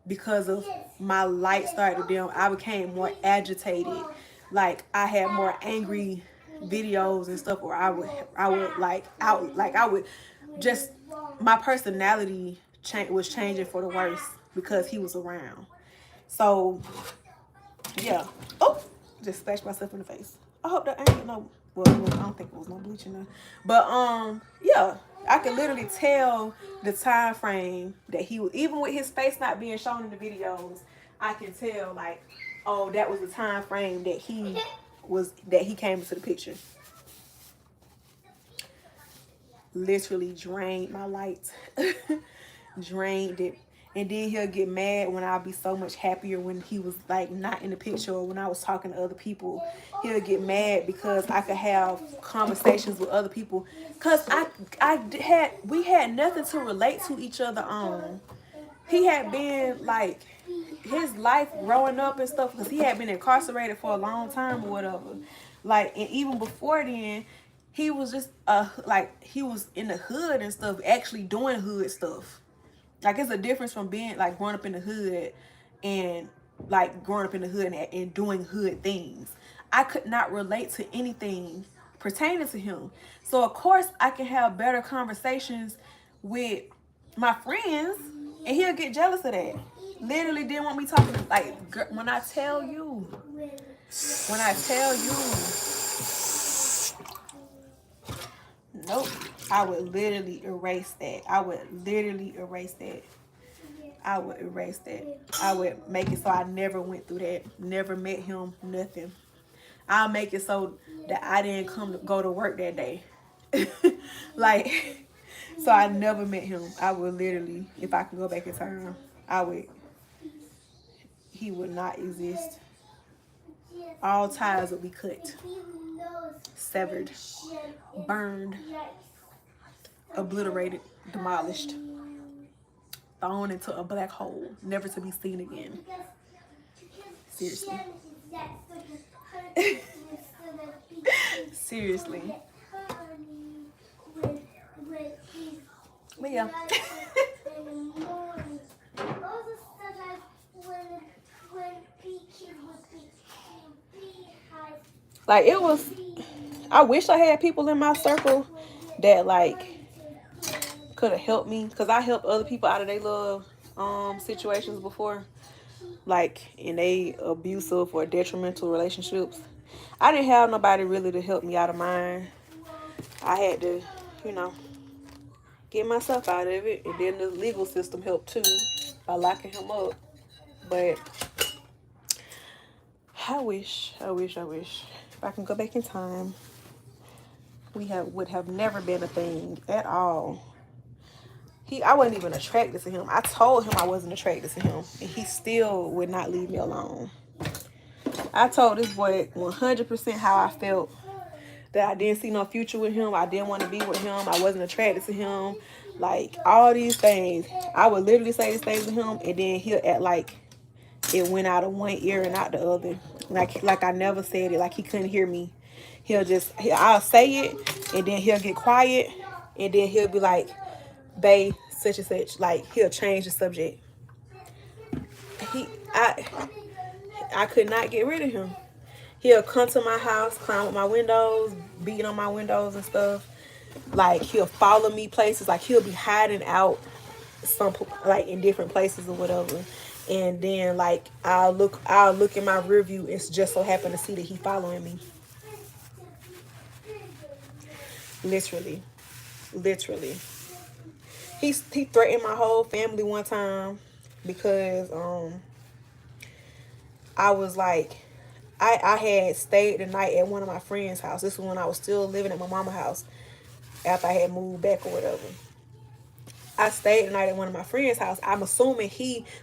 because of my light started to dim. I became more agitated. Like, I had more angry videos and stuff, or I would just, my personality was changing for the worse because he was around. So yeah. Oh, just splashed myself in the face. I hope that ain't no, well, I don't think it was no bleaching there. But yeah, I could literally tell the time frame that he was, even with his face not being shown in the videos, I can tell, like, oh, that was the time frame that he came into the picture. Literally drained my light. Drained it. And then he'll get mad when I'll be so much happier when he was, like, not in the picture, or when I was talking to other people. He'll get mad because I could have conversations with other people. Because we had nothing to relate to each other on. He had been, like, his life growing up and stuff, because he had been incarcerated for a long time or whatever. Like, and even before then, he was just, he was in the hood and stuff, actually doing hood stuff. Like, it's a difference from being, like, growing up in the hood and, like, growing up in the hood and doing hood things. I could not relate to anything pertaining to him. So, of course, I can have better conversations with my friends, and he'll get jealous of that. Literally didn't want me talking, like, when I tell you, nope. I would literally erase that. I would make it so I never went through that. Never met him, nothing. I'll make it so that I didn't go to work that day. Like, so I never met him. I would literally, if I could go back in time, he would not exist. All ties would be cut. severed, burned, obliterated, demolished, thrown into a black hole, never to be seen again. Seriously. Seriously. But yeah. Like, it was, I wish I had people in my circle that like could have helped me, because I helped other people out of their little situations before, like in they abusive or detrimental relationships. I didn't have nobody really to help me out of mine. I had to, you know, get myself out of it, and then the legal system helped too by locking him up. But I wish if I can go back in time, would have never been a thing at all. I wasn't even attracted to him. I told him I wasn't attracted to him, and he still would not leave me alone. I told this boy 100% how I felt, that I didn't see no future with him. I didn't want to be with him. I wasn't attracted to him. Like, all these things. I would literally say these things to him, and then he'll act like it went out of one ear and out the other. Like I never said it. Like he couldn't hear me. I'll say it, and then he'll get quiet, and then he'll be like, babe, such and such. Like, he'll change the subject. I could not get rid of him. He'll come to my house, climb up my windows, beating on my windows and stuff. Like, he'll follow me places. Like, he'll be hiding out like in different places or whatever. And then like I'll look in my rear view and just so happen to see that he following me. Literally. He threatened my whole family one time because I was like, I had stayed the night at one of my friends' house. This was when I was still living at my mama's house after I had moved back or whatever. I stayed the night at one of my friends' house. I'm assuming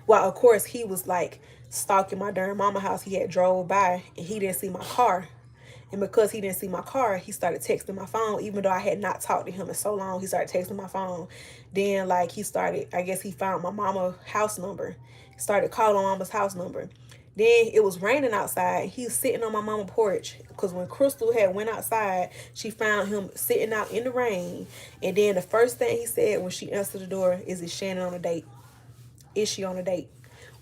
of course he was like stalking my darn mama house. He had drove by and he didn't see my car. And because he didn't see my car, he started texting my phone. Even though I had not talked to him in so long, he started texting my phone. Then like I guess he found my mama's house number. He started calling my mama's house number. Then it was raining outside. He was sitting on my mama's porch because when Crystal had went outside, she found him sitting out in the rain. And then the first thing he said when she answered the door is Shannon on a date? Is she on a date?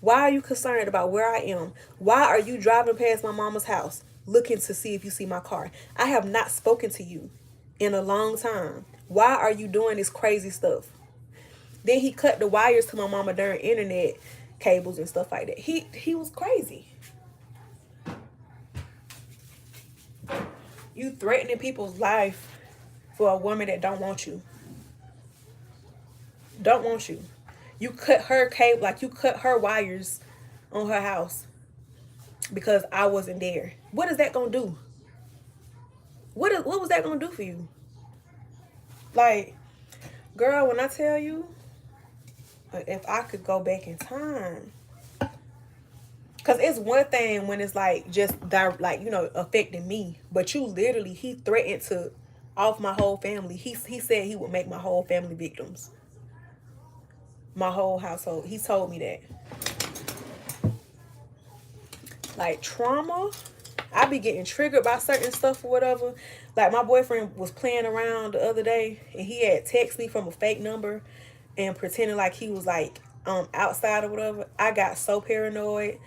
Why are you concerned about where I am? Why are you driving past my mama's house looking to see if you see my car? I have not spoken to you in a long time. Why are you doing this crazy stuff? Then he cut the wires to my mama during internet cables and stuff like that. He was crazy. You threatening people's life for a woman that don't want you. You cut her cable, like you cut her wires on her house because I wasn't there. What is that gonna do? What was that gonna do for you? Like, girl, when I tell you, if I could go back in time, because it's one thing when it's like just like, you know, affecting me, but he threatened to off my whole family. He said he would make my whole family victims, my whole household. He told me that. Like, trauma, I be getting triggered by certain stuff or whatever. Like, my boyfriend was playing around the other day and he had texted me from a fake number and pretending like he was like outside or whatever. I got so paranoid.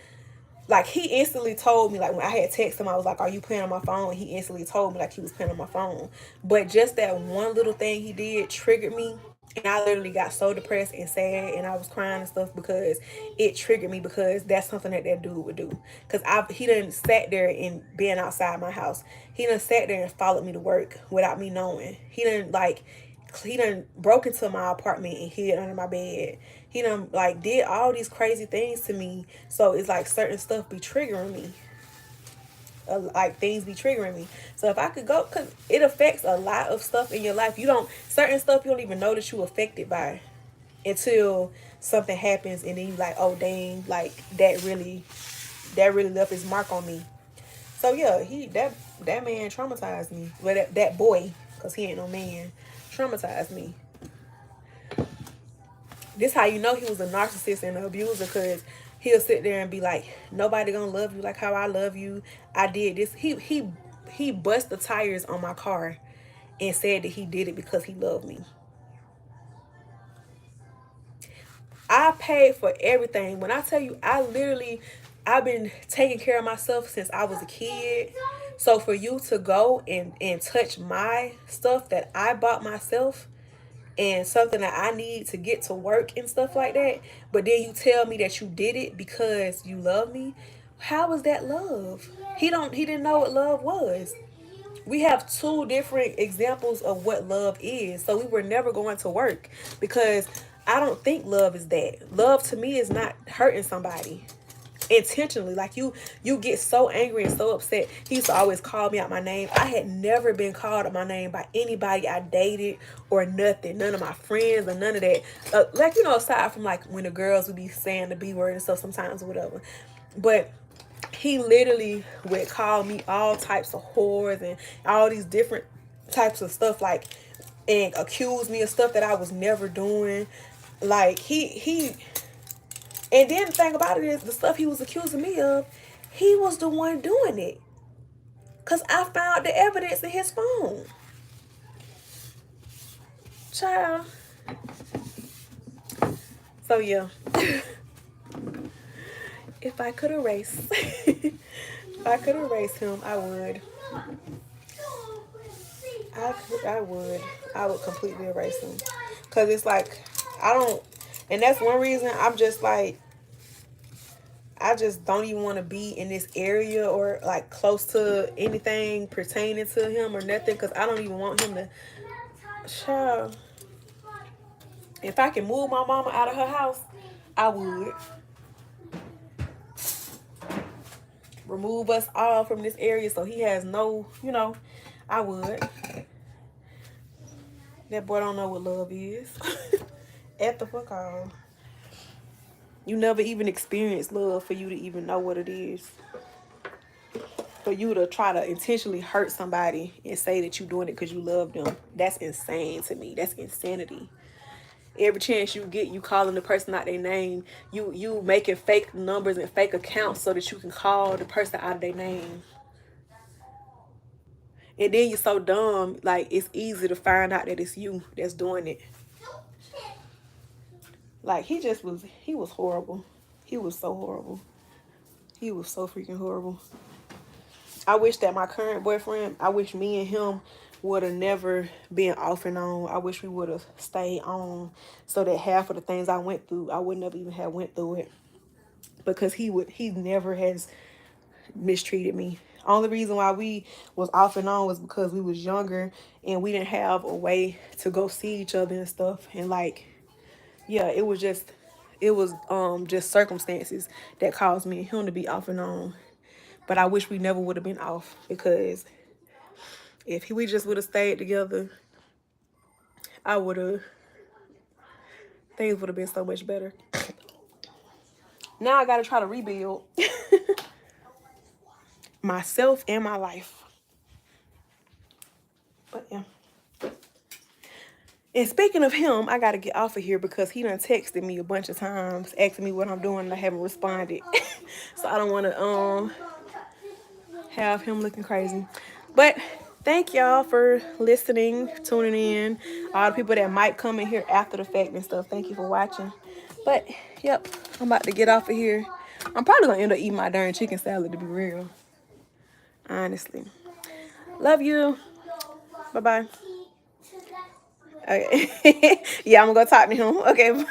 Like, he instantly told me, like, when I had texted him, I was like, are you playing on my phone? And he instantly told me like he was playing on my phone. But just that one little thing he did triggered me. And I literally got so depressed and sad and I was crying and stuff because it triggered me, because that's something that dude would do. Because he done sat there and been outside my house. He done sat there and followed me to work without me knowing. He done broke into my apartment and hid under my bed. He done like did all these crazy things to me. So it's like certain stuff be triggering me. Like, things be triggering me. So if I could go, because it affects a lot of stuff in your life. Certain stuff you don't even know that you affected by until something happens, and then you like, oh dang, like that really left its mark on me. So yeah, that man traumatized me. But that boy, cause he ain't no man, traumatized me. This how you know he was a narcissist and an abuser, cause he'll sit there and be like, nobody gonna love you like how I love you. I did this. He bust the tires on my car and said that he did it because he loved me. I paid for everything. When I tell you, I've been taking care of myself since I was a kid. So for you to go and touch my stuff that I bought myself and something that I need to get to work and stuff like that, but then you tell me that you did it because you love me, how is that love? He didn't know what love was. We have two different examples of what love is. So we were never going to work because I don't think love is that. Love to me is not hurting somebody intentionally. Like you get so angry and so upset. He used to always call me out my name. I had never been called out my name by anybody I dated or nothing. None of my friends or none of that. Like, you know, aside from like when the girls would be saying the B word and stuff sometimes or whatever. But he literally would call me all types of whores and all these different types of stuff, like, and accuse me of stuff that I was never doing. Like he and then the thing about it is the stuff he was accusing me of, he was the one doing it. Cause I found the evidence in his phone. Child. So yeah. If I could erase if I could erase him, I would. I would completely erase him. Cause it's like I don't, and that's one reason I'm just like, I just don't even want to be in this area or like close to anything pertaining to him or nothing. Cause I don't even want him to. Child, if I can move my mama out of her house, I would. Remove us all from this area so he has no, you know, I would. That boy don't know what love is. At the fuck all. You never even experienced love for you to even know what it is. For you to try to intentionally hurt somebody and say that you're doing it because you love them. That's insane to me. That's insanity. Every chance you get, you calling the person out their name. You making fake numbers and fake accounts so that you can call the person out of their name. And then you're so dumb, like it's easy to find out that it's you that's doing it. Like he was horrible. He was so horrible. He was so freaking horrible. I wish that my current boyfriend, I wish me and him would have never been off and on. I wish we would have stayed on so that half of the things I went through, I would never even have went through it. Because he never has mistreated me. Only reason why we was off and on was because we was younger and we didn't have a way to go see each other and stuff. And like, yeah, it was just circumstances that caused me and him to be off and on. But I wish we never would have been off, because if we just would have stayed together, things would have been so much better. Now I gotta try to rebuild myself and my life. But yeah. And speaking of him, I gotta get off of here because he done texted me a bunch of times asking me what I'm doing and I haven't responded. So I don't want to have him looking crazy. But thank y'all for listening, tuning in. All the people that might come in here after the fact and stuff, thank you for watching. But yep, I'm about to get off of here. I'm probably gonna end up eating my darn chicken salad, to be real. Honestly. Love you. Bye-bye. Okay. Yeah, I'm gonna go talk to him. Okay.